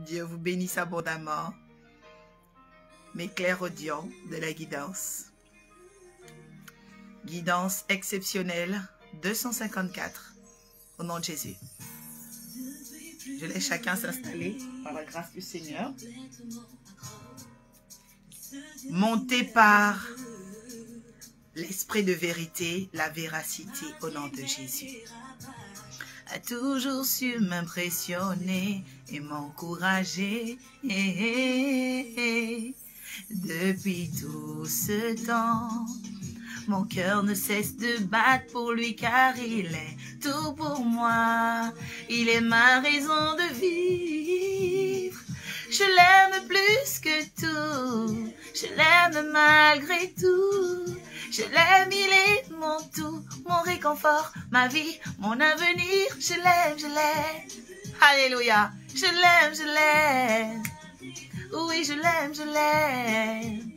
Dieu vous bénisse abondamment. Mes clairaudients de la guidance. Guidance exceptionnelle 254. Au nom de Jésus. Je laisse chacun s'installer par la grâce du Seigneur. Monté par l'esprit de vérité, la véracité au nom de Jésus. A toujours su m'impressionner et m'encourager. Depuis tout ce temps, mon cœur ne cesse de battre pour lui car il est tout pour moi. Il est ma raison de vivre. Je l'aime plus que tout. Je l'aime malgré tout. Je l'aime, il est mon tout, mon réconfort, ma vie, mon avenir. Je l'aime, je l'aime. Alléluia. Je l'aime, je l'aime. Oui, je l'aime, je l'aime.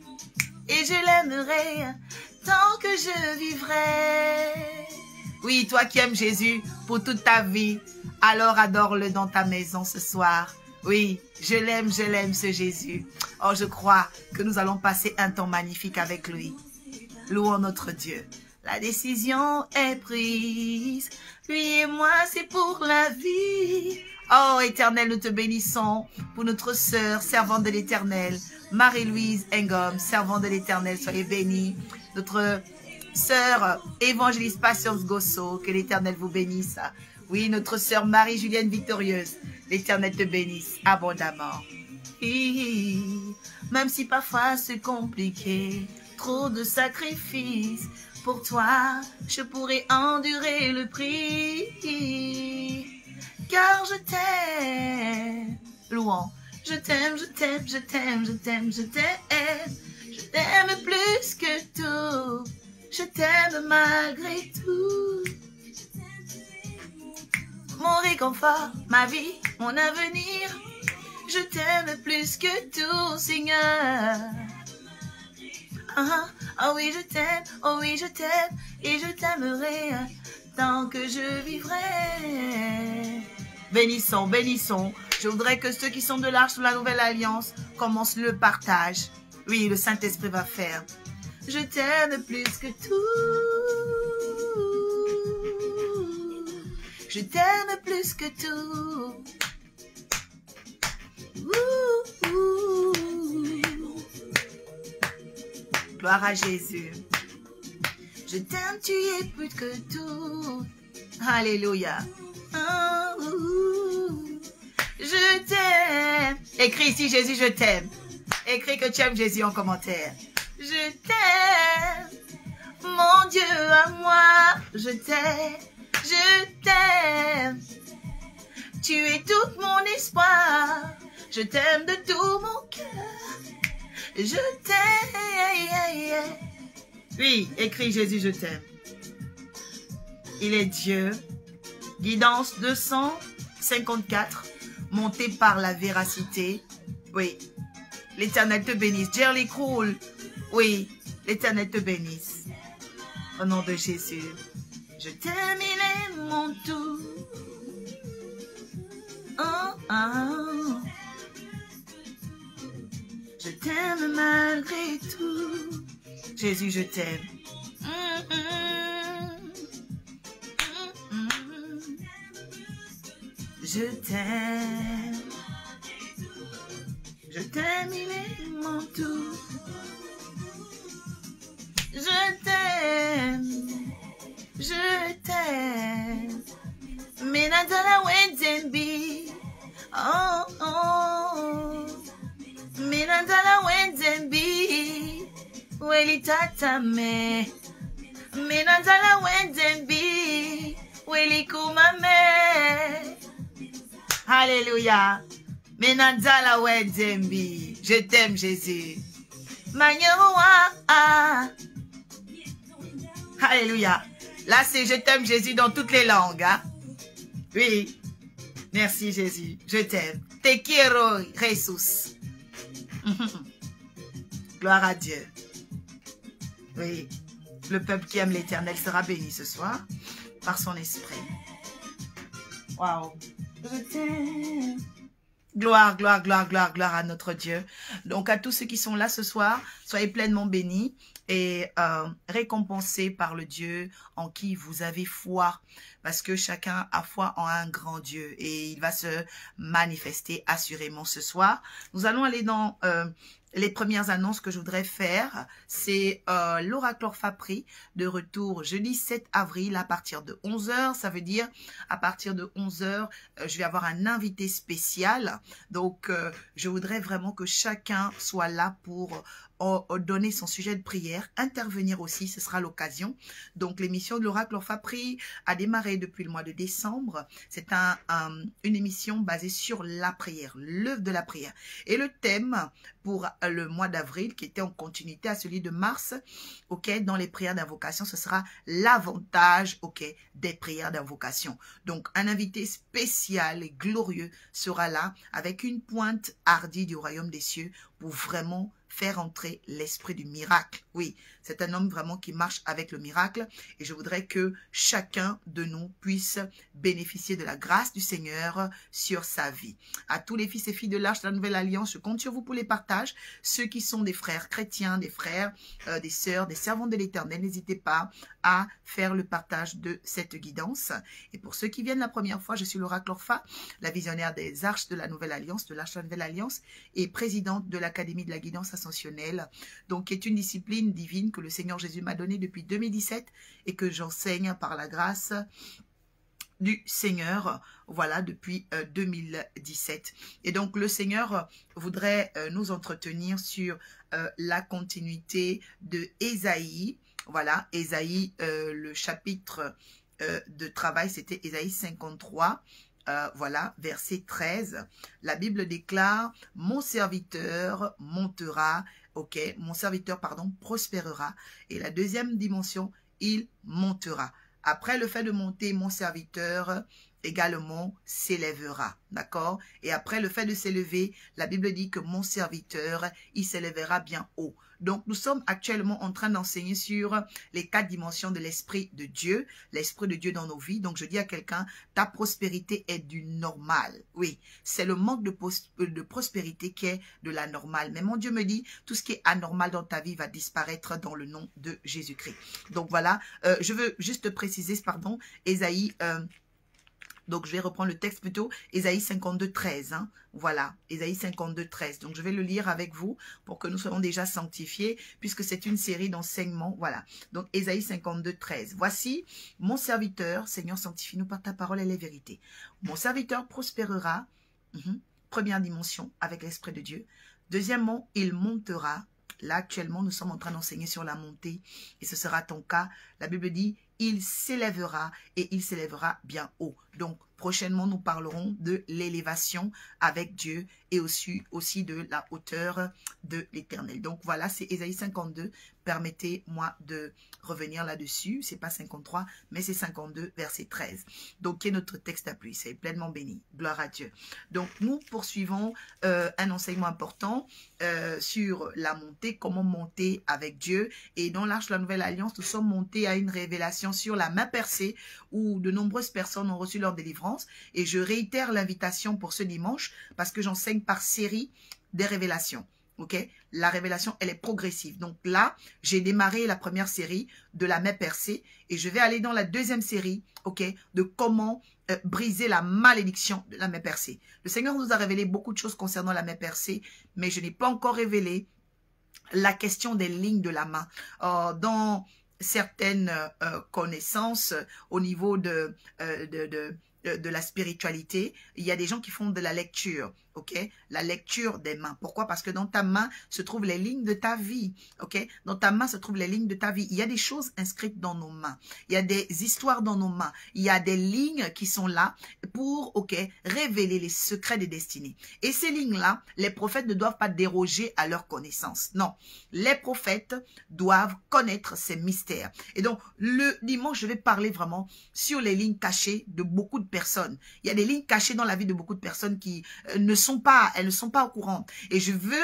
Et je l'aimerai tant que je vivrai. Oui, toi qui aimes Jésus pour toute ta vie, alors adore-le dans ta maison ce soir. Oui, je l'aime ce Jésus. Oh, je crois que nous allons passer un temps magnifique avec lui. Louons notre Dieu. La décision est prise. Lui et moi, c'est pour la vie. Oh, Éternel, nous te bénissons pour notre sœur, servante de l'Éternel, Marie-Louise Engom, servante de l'Éternel, soyez bénie. Notre sœur évangéliste Patience Gosso, que l'Éternel vous bénisse. Oui, notre sœur Marie-Julienne Victorieuse, l'Éternel te bénisse abondamment. Même si parfois c'est compliqué, trop de sacrifices, pour toi, je pourrais endurer le prix. Car je t'aime, louons, je t'aime, je t'aime, je t'aime, je t'aime, je t'aime. Je t'aime plus que tout, je t'aime malgré tout. Mon réconfort, ma vie, mon avenir, je t'aime plus que tout, Seigneur. Oh oui, je t'aime, oh oui, je t'aime, et je t'aimerai tant que je vivrai. Bénissons, bénissons. Je voudrais que ceux qui sont de l'Arche sous la Nouvelle Alliance commencent le partage. Oui, le Saint-Esprit va faire. Je t'aime plus que tout. Je t'aime plus que tout. Gloire à Jésus. Je t'aime, tu es plus que tout. Alléluia. Je t'aime. Écris ici Jésus, je t'aime. Écris que tu aimes Jésus en commentaire. Je t'aime. Mon Dieu à moi. Je t'aime. Je t'aime. Tu es tout mon espoir. Je t'aime de tout mon cœur. Je t'aime. Oui, écris Jésus, je t'aime. Il est Dieu. Guidance 254, montée par la véracité. Oui, l'Éternel te bénisse. Jerry Kroll. Oui, l'Éternel te bénisse. Au nom de Jésus. Je t'aime, il est mon tout. Oh, oh. Je t'aime malgré tout. Jésus, je t'aime. Je t'aime. Je t'aime, il est mon tout. Je t'aime. Je t'aime. Menadala Wenzembi. Oh, oh. Menadala Wenzembi. Welitatame. Menadala Wenzembi. Welikumame. Alléluia. Menadala Wenzembi. Je t'aime, Jésus. Manyeroa. Alléluia. Là, c'est je t'aime, Jésus, dans toutes les langues. Hein? Oui. Merci, Jésus. Je t'aime. Te quiero, Jesus. Gloire à Dieu. Oui. Le peuple qui aime l'Éternel sera béni ce soir par son esprit. Waouh. Je t'aime. Gloire, gloire, gloire, gloire, gloire à notre Dieu. Donc à tous ceux qui sont là ce soir, soyez pleinement bénis et récompensés par le Dieu en qui vous avez foi. Parce que chacun a foi en un grand Dieu et il va se manifester assurément ce soir. Nous allons aller dans les premières annonces que je voudrais faire. C'est l'Oracle Orphapri de retour jeudi 7 avril à partir de 11 h. Ça veut dire à partir de 11 h, je vais avoir un invité spécial. Donc, je voudrais vraiment que chacun soit là pour donner son sujet de prière, intervenir aussi, ce sera l'occasion. Donc, l'émission de l'Oracle Orphapri a démarré depuis le mois de décembre. C'est une émission basée sur la prière, l'œuvre de la prière. Et le thème pour le mois d'avril, qui était en continuité à celui de mars, ok, dans les prières d'invocation, ce sera l'avantage, ok, des prières d'invocation. Donc, un invité spécial et glorieux sera là avec une pointe hardie du royaume des cieux pour vraiment faire entrer l'esprit du miracle. Oui, c'est un homme vraiment qui marche avec le miracle et je voudrais que chacun de nous puisse bénéficier de la grâce du Seigneur sur sa vie. À tous les fils et filles de l'Arche de la Nouvelle Alliance, je compte sur vous pour les partages. Ceux qui sont des frères chrétiens, des frères, des sœurs, des servantes de l'Éternel, n'hésitez pas à faire le partage de cette guidance. Et pour ceux qui viennent la première fois, je suis l'Oracle Orpha, la visionnaire des Arches de la Nouvelle Alliance, de l'Arche de la Nouvelle Alliance et présidente de l'Académie de la Guidance Ascensionnelle, donc qui est une discipline divine que le Seigneur Jésus m'a donnée depuis 2017 et que j'enseigne par la grâce du Seigneur, voilà, depuis 2017. Et donc, le Seigneur voudrait nous entretenir sur la continuité de Ésaïe. Voilà, Ésaïe, le chapitre de travail, c'était Ésaïe 53. Voilà, verset 13. La Bible déclare, mon serviteur montera, ok, mon serviteur, pardon, prospérera. Et la deuxième dimension, il montera. Après le fait de monter, mon serviteur également s'élèvera, d'accord? Et après le fait de s'élever, la Bible dit que mon serviteur, il s'élèvera bien haut. Donc, nous sommes actuellement en train d'enseigner sur les 4 dimensions de l'Esprit de Dieu, l'Esprit de Dieu dans nos vies. Donc, je dis à quelqu'un, ta prospérité est du normal. Oui, c'est le manque de prospérité qui est de la normale. Mais mon Dieu me dit, tout ce qui est anormal dans ta vie va disparaître dans le nom de Jésus-Christ. Donc, voilà, je veux juste préciser, pardon, Ésaïe... donc, je vais reprendre le texte plutôt, Ésaïe 52, 13. Hein. Voilà, Ésaïe 52, 13. Donc, je vais le lire avec vous pour que nous soyons déjà sanctifiés, puisque c'est une série d'enseignements. Voilà, donc Ésaïe 52, 13. Voici, mon serviteur, Seigneur, sanctifie-nous par ta parole et les vérités. Mon serviteur prospérera, première dimension, avec l'Esprit de Dieu. Deuxièmement, il montera. Là, actuellement, nous sommes en train d'enseigner sur la montée, et ce sera ton cas. La Bible dit, il s'élèvera et il s'élèvera bien haut. Donc, prochainement, nous parlerons de l'élévation avec Dieu et aussi de la hauteur de l'Éternel. Donc, voilà, c'est Ésaïe 52. Permettez-moi de revenir là-dessus. C'est pas 53, mais c'est 52, verset 13. Donc, qui est notre texte d'appui. C'est pleinement béni. Gloire à Dieu. Donc, nous poursuivons un enseignement important sur la montée, comment monter avec Dieu. Et dans l'Arche de la Nouvelle Alliance, nous sommes montés à une révélation sur la main percée où de nombreuses personnes ont reçu leur délivrance. Et je réitère l'invitation pour ce dimanche parce que j'enseigne par série des révélations. Ok, la révélation, elle est progressive. Donc là, j'ai démarré la première série de la main percée et je vais aller dans la deuxième série, ok, de comment briser la malédiction de la main percée. Le Seigneur nous a révélé beaucoup de choses concernant la main percée, mais je n'ai pas encore révélé la question des lignes de la main. Dans certaines connaissances au niveau de la spiritualité, il y a des gens qui font de la lecture, ok? La lecture des mains. Pourquoi? Parce que dans ta main se trouvent les lignes de ta vie, ok? Dans ta main se trouvent les lignes de ta vie. Il y a des choses inscrites dans nos mains. Il y a des histoires dans nos mains. Il y a des lignes qui sont là pour, ok, révéler les secrets des destinées. Et ces lignes-là, les prophètes ne doivent pas déroger à leur connaissance. Non, les prophètes doivent connaître ces mystères. Et donc, le dimanche, je vais parler vraiment sur les lignes cachées de beaucoup de personnes. Il y a des lignes cachées dans la vie de beaucoup de personnes qui ne sont pas au courant. Et je veux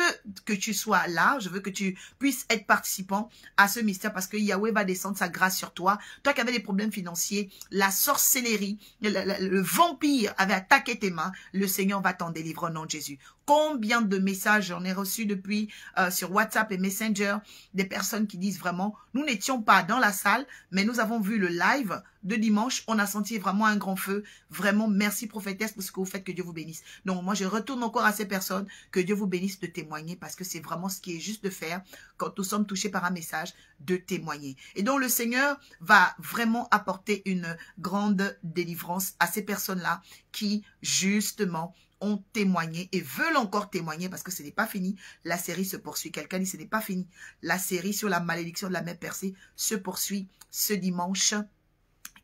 que tu sois là, je veux que tu puisses être participant à ce mystère parce que Yahweh va descendre sa grâce sur toi. Toi qui avais des problèmes financiers, la sorcellerie, le vampire avait attaqué tes mains, le Seigneur va t'en délivrer au nom de Jésus. Combien de messages j'en ai reçus depuis sur WhatsApp et Messenger, des personnes qui disent vraiment, nous n'étions pas dans la salle, mais nous avons vu le live de dimanche, on a senti vraiment un grand feu. Vraiment, merci prophétesse pour ce que vous faites, que Dieu vous bénisse. Donc moi, je retourne encore à ces personnes, que Dieu vous bénisse de témoigner, parce que c'est vraiment ce qui est juste de faire quand nous sommes touchés par un message, de témoigner. Et donc le Seigneur va vraiment apporter une grande délivrance à ces personnes-là qui, justement, ont témoigné et veulent encore témoigner parce que ce n'est pas fini. La série se poursuit. Quelqu'un dit ce n'est pas fini. La série sur la malédiction de la mère percée se poursuit ce dimanche,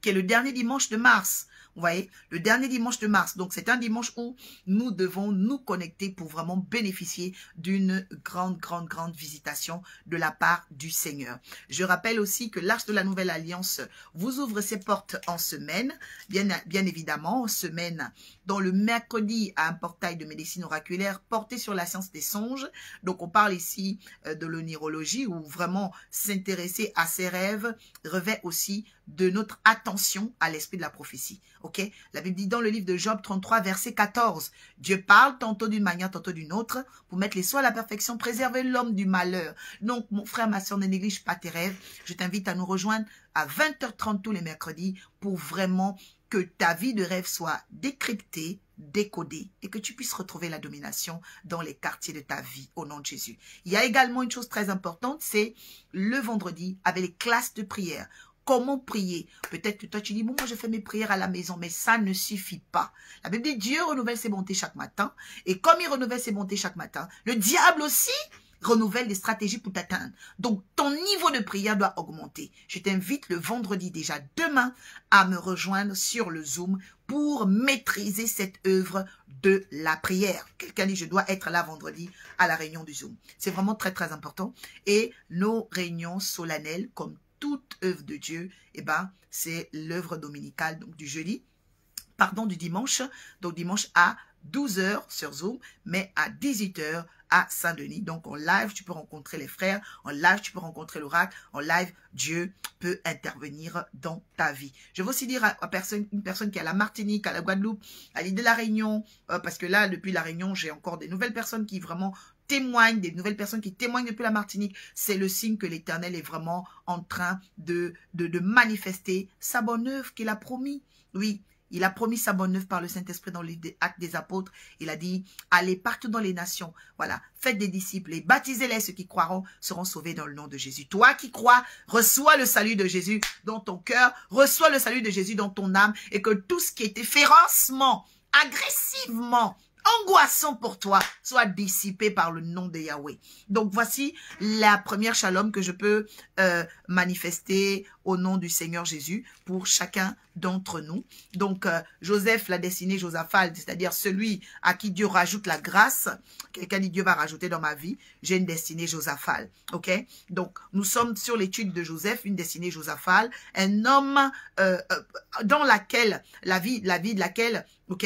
qui est le dernier dimanche de mars. Vous voyez, le dernier dimanche de mars. Donc, c'est un dimanche où nous devons nous connecter pour vraiment bénéficier d'une grande visitation de la part du Seigneur. Je rappelle aussi que l'Arche de la Nouvelle Alliance vous ouvre ses portes en semaine. Bien évidemment, en semaine, dans le mercredi, à un portail de médecine oraculaire porté sur la science des songes. Donc, on parle ici de l'onirologie où vraiment s'intéresser à ses rêves revêt aussi de notre attention à l'esprit de la prophétie. Ok? La Bible dit dans le livre de Job 33, verset 14, Dieu parle tantôt d'une manière, tantôt d'une autre, pour mettre les soins à la perfection, préserver l'homme du malheur. Donc, mon frère, ma soeur, ne néglige pas tes rêves. Je t'invite à nous rejoindre à 20h30 tous les mercredis pour vraiment que ta vie de rêve soit décryptée, décodée et que tu puisses retrouver la domination dans les quartiers de ta vie au nom de Jésus. Il y a également une chose très importante, c'est le vendredi avec les classes de prière. Comment prier? Peut-être que toi, tu dis, bon, moi, je fais mes prières à la maison, mais ça ne suffit pas. La Bible dit, Dieu renouvelle ses bontés chaque matin. Et comme il renouvelle ses bontés chaque matin, le diable aussi renouvelle des stratégies pour t'atteindre. Donc, ton niveau de prière doit augmenter. Je t'invite le vendredi, déjà demain, à me rejoindre sur le Zoom pour maîtriser cette œuvre de la prière. Quelqu'un dit, je dois être là vendredi à la réunion du Zoom. C'est vraiment très important. Et nos réunions solennelles, comme toute œuvre de Dieu, eh ben, c'est l'œuvre dominicale donc du dimanche. Donc dimanche à 12h sur Zoom, mais à 18h à Saint-Denis. Donc en live, tu peux rencontrer les frères. En live, tu peux rencontrer l'oracle. En live, Dieu peut intervenir dans ta vie. Je veux aussi dire à une personne qui est à la Martinique, à la Guadeloupe, à l'île de la Réunion, parce que là, depuis la Réunion, j'ai encore des nouvelles personnes qui vraiment témoignent, des nouvelles personnes qui témoignent depuis la Martinique. C'est le signe que l'Éternel est vraiment en train de manifester sa bonne œuvre qu'il a promis. Oui, il a promis sa bonne œuvre par le Saint-Esprit dans les Actes des Apôtres. Il a dit, allez partout dans les nations. Voilà, faites des disciples et baptisez-les. Ceux qui croiront seront sauvés dans le nom de Jésus. Toi qui crois, reçois le salut de Jésus dans ton cœur. Reçois le salut de Jésus dans ton âme. Et que tout ce qui était férocement, agressivement, angoissant pour toi, soit dissipé par le nom de Yahweh. Donc, voici la première shalom que je peux manifester au nom du Seigneur Jésus pour chacun d'entre nous. Donc, Joseph l'a destiné Josaphat, c'est-à-dire celui à qui Dieu rajoute la grâce. Quelqu'un dit Dieu va rajouter dans ma vie. J'ai une destinée Josaphat. Ok? Donc, nous sommes sur l'étude de Joseph, une destinée Josaphat, un homme dans laquelle, la vie de laquelle, ok,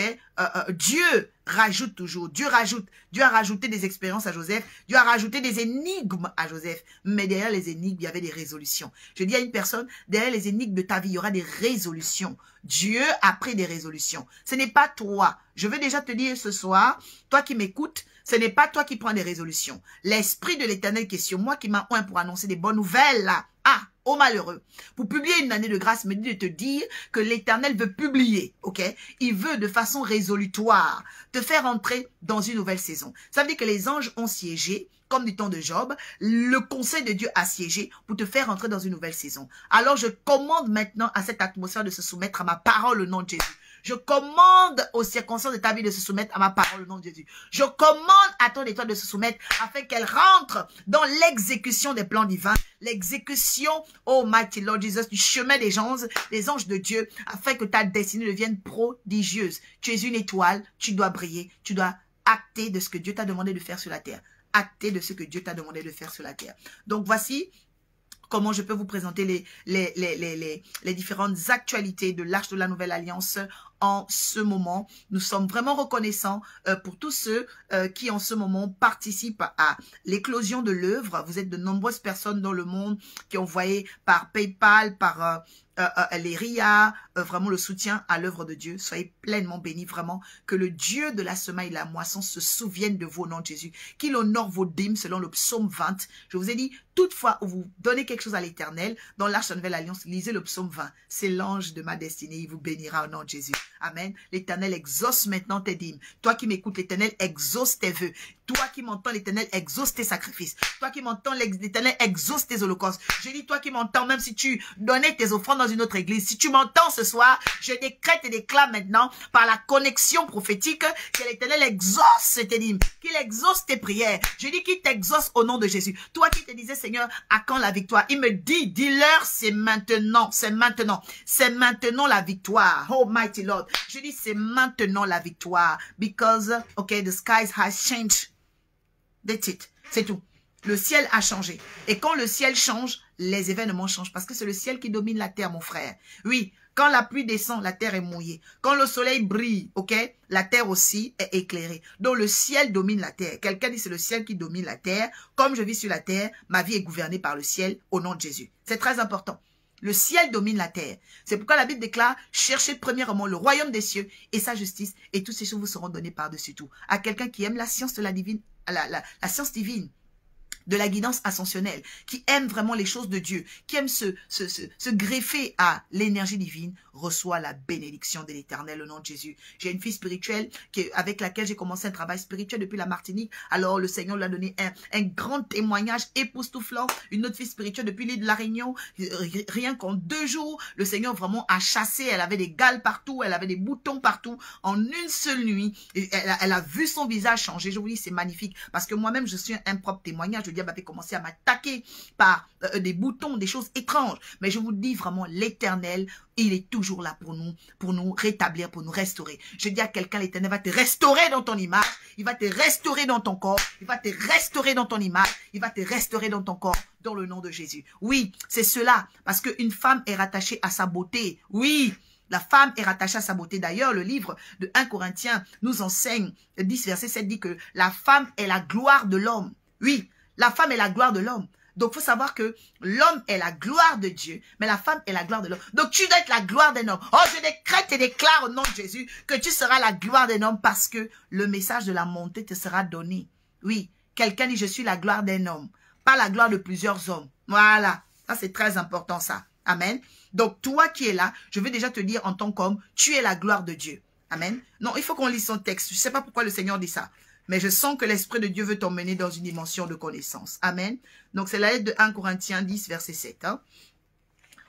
Dieu rajoute toujours. Dieu a rajouté des expériences à Joseph. Dieu a rajouté des énigmes à Joseph. Mais derrière les énigmes, il y avait des résolutions. Je dis à une personne, derrière les énigmes de ta vie, il y aura des résolutions. Dieu a pris des résolutions. Ce n'est pas toi. Je veux déjà te dire ce soir, toi qui m'écoutes, ce n'est pas toi qui prends des résolutions. L'Esprit de l'Éternel qui est sur moi, qui m'a oint pour annoncer des bonnes nouvelles là. Ah, aux malheureux. Pour publier une année de grâce, me dit de te dire que l'Éternel veut publier, ok? Il veut de façon résolutoire te faire entrer dans une nouvelle saison. Ça veut dire que les anges ont siégé, comme du temps de Job. Le conseil de Dieu a siégé pour te faire entrer dans une nouvelle saison. Alors je commande maintenant à cette atmosphère de se soumettre à ma parole au nom de Jésus. Je commande aux circonstances de ta vie de se soumettre à ma parole au nom de Jésus. Je commande à ton étoile de se soumettre afin qu'elle rentre dans l'exécution des plans divins, l'exécution, oh mighty Lord Jesus, du chemin des anges de Dieu, afin que ta destinée devienne prodigieuse. Tu es une étoile, tu dois briller, tu dois acter de ce que Dieu t'a demandé de faire sur la terre. Acter de ce que Dieu t'a demandé de faire sur la terre. Donc voici comment je peux vous présenter les différentes actualités de l'Arche de la Nouvelle Alliance en ce moment. Nous sommes vraiment reconnaissants pour tous ceux qui en ce moment participent à l'éclosion de l'œuvre. Vous êtes de nombreuses personnes dans le monde qui ont envoyé par PayPal, par les RIA, vraiment le soutien à l'œuvre de Dieu. Soyez pleinement bénis, vraiment. Que le Dieu de la semaille et de la moisson se souvienne de vous au nom de Jésus. Qu'il honore vos dîmes selon le psaume 20. Je vous ai dit, toutefois, où vous donnez quelque chose à l'Éternel, dans l'Arche de la Nouvelle Alliance, lisez le psaume 20. C'est l'ange de ma destinée, il vous bénira au nom de Jésus. Amen. L'Éternel exauce maintenant tes dîmes. Toi qui m'écoutes, l'Éternel exauce tes vœux. Toi qui m'entends, l'Éternel exauce tes sacrifices. Toi qui m'entends, l'Éternel exauce tes holocaustes. Je dis, toi qui m'entends, même si tu donnais tes offrandes dans une autre église, si tu m'entends ce soir, je décrète et déclare maintenant, par la connexion prophétique, que l'Éternel exauce tes dîmes, qu'il exauce tes prières. Je dis qu'il t'exauce au nom de Jésus. Toi qui te disais, Seigneur, à quand la victoire? Il me dit, dis-leur, c'est maintenant, c'est maintenant. C'est maintenant la victoire. Oh, mighty Lord. Je dis, c'est maintenant la victoire. Because, okay, the skies has changed. That's it. C'est tout. Le ciel a changé. Et quand le ciel change, les événements changent. Parce que c'est le ciel qui domine la terre, mon frère. Oui, quand la pluie descend, la terre est mouillée. Quand le soleil brille, ok, la terre aussi est éclairée. Donc le ciel domine la terre. Quelqu'un dit c'est le ciel qui domine la terre. Comme je vis sur la terre, ma vie est gouvernée par le ciel au nom de Jésus. C'est très important. Le ciel domine la terre. C'est pourquoi la Bible déclare, cherchez premièrement le royaume des cieux et sa justice, et toutes ces choses vous seront données par-dessus tout. À quelqu'un qui aime la science de la divine, la science divine, de la guidance ascensionnelle, qui aime vraiment les choses de Dieu, qui aime se greffer à l'énergie divine, reçoit la bénédiction de l'Éternel au nom de Jésus. J'ai une fille spirituelle avec laquelle j'ai commencé un travail spirituel depuis la Martinique. Alors le Seigneur lui a donné un grand témoignage époustouflant. Une autre fille spirituelle depuis l'île de la Réunion. Rien qu'en 2 jours, le Seigneur vraiment a chassé. Elle avait des gales partout, elle avait des boutons partout. En une seule nuit, elle a vu son visage changer. Je vous dis, c'est magnifique. Parce que moi-même, je suis un propre témoignage. Le diable avait commencé à m'attaquer par des boutons, des choses étranges. Mais je vous dis vraiment, l'Éternel, il est toujours là pour nous rétablir, pour nous restaurer. Je dis à quelqu'un, l'Éternel va te restaurer dans ton image, il va te restaurer dans ton corps, il va te restaurer dans ton image, il va te restaurer dans ton corps, dans le nom de Jésus. Oui, c'est cela, parce qu'une femme est rattachée à sa beauté. Oui, la femme est rattachée à sa beauté. D'ailleurs, le livre de 1 Corinthiens nous enseigne, 10 verset 7 dit que la femme est la gloire de l'homme. Oui, la femme est la gloire de l'homme. Donc, il faut savoir que l'homme est la gloire de Dieu, mais la femme est la gloire de l'homme. Donc, tu dois être la gloire d'un homme. Oh, je décrète et déclare au nom de Jésus que tu seras la gloire d'un homme parce que le message de la montée te sera donné. Oui, quelqu'un dit, je suis la gloire d'un homme, pas la gloire de plusieurs hommes. Voilà, ça c'est très important ça. Amen. Donc, toi qui es là, je vais déjà te dire en tant qu'homme, tu es la gloire de Dieu. Amen. Non, il faut qu'on lise son texte. Je ne sais pas pourquoi le Seigneur dit ça. Mais je sens que l'Esprit de Dieu veut t'emmener dans une dimension de connaissance. Amen. Donc, c'est la lettre de 1 Corinthiens 10, verset 7. Hein?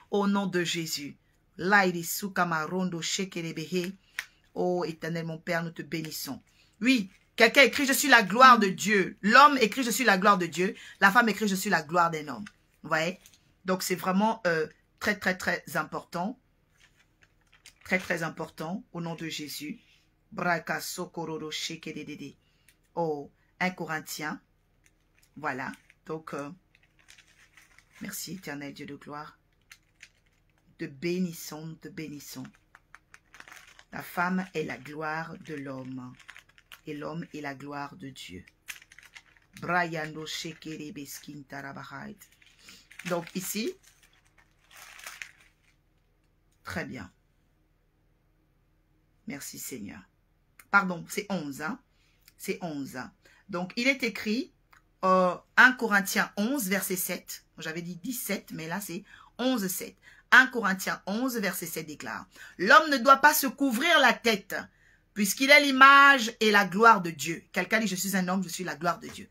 Au nom de Jésus. Oh, Éternel, mon Père, nous te bénissons. Oui, quelqu'un écrit, je suis la gloire de Dieu. L'homme écrit, je suis la gloire de Dieu. La femme écrit, je suis la gloire d'un homme. Vous voyez? Donc, c'est vraiment très, très, très important. Très, très important. Au nom de Jésus. Braka sokororo shekedede. Oh, 1 Corinthiens. Voilà. Donc, merci éternel Dieu de gloire. Te bénissons, te bénissons. La femme est la gloire de l'homme. Et l'homme est la gloire de Dieu. Brayando shekere beskin tarabahait. Donc ici, très bien. Merci Seigneur. Pardon, c'est 11, hein? C'est 11. Donc, il est écrit 1 Corinthiens 11, verset 7. J'avais dit 17, mais là, c'est 11, 7. 1 Corinthiens 11, verset 7 déclare. L'homme ne doit pas se couvrir la tête, puisqu'il est l'image et la gloire de Dieu. Quelqu'un dit, je suis un homme, je suis la gloire de Dieu.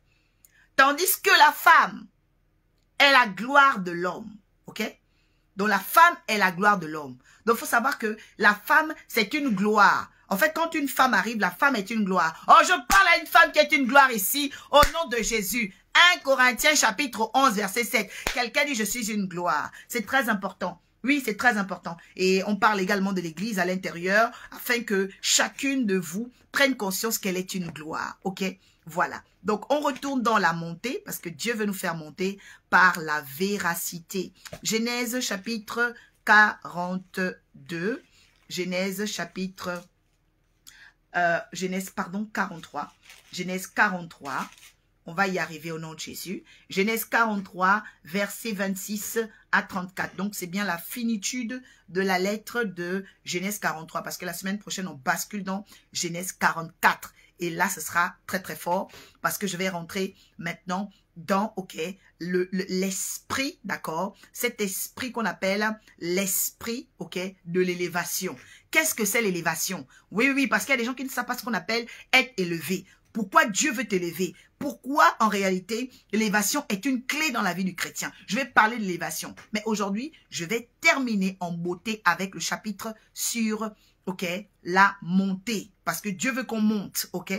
Tandis que la femme est la gloire de l'homme. OK? Donc, la femme est la gloire de l'homme. Donc, il faut savoir que la femme, c'est une gloire. En fait, quand une femme arrive, la femme est une gloire. Oh, je parle à une femme qui est une gloire ici, au nom de Jésus. 1 Corinthiens chapitre 11, verset 7. Quelqu'un dit, je suis une gloire. C'est très important. Oui, c'est très important. Et on parle également de l'église à l'intérieur, afin que chacune de vous prenne conscience qu'elle est une gloire. OK? Voilà. Donc, on retourne dans la montée parce que Dieu veut nous faire monter par la véracité. Genèse chapitre 42. Genèse chapitre... Genèse, pardon, 43. Genèse 43. On va y arriver au nom de Jésus. Genèse 43, versets 26 à 34. Donc, c'est bien la finitude de la lettre de Genèse 43. Parce que la semaine prochaine, on bascule dans Genèse 44. Et là, ce sera très, très fort. Parce que je vais rentrer maintenant dans, ok, l'esprit, d'accord? Cet esprit qu'on appelle l'esprit, ok, de l'élévation. Qu'est-ce que c'est l'élévation? Oui, oui, parce qu'il y a des gens qui ne savent pas ce qu'on appelle être élevé. Pourquoi Dieu veut t'élever? Pourquoi, en réalité, l'élévation est une clé dans la vie du chrétien? Je vais parler de l'élévation. Mais aujourd'hui, je vais terminer en beauté avec le chapitre sur, ok, la montée. Parce que Dieu veut qu'on monte, ok?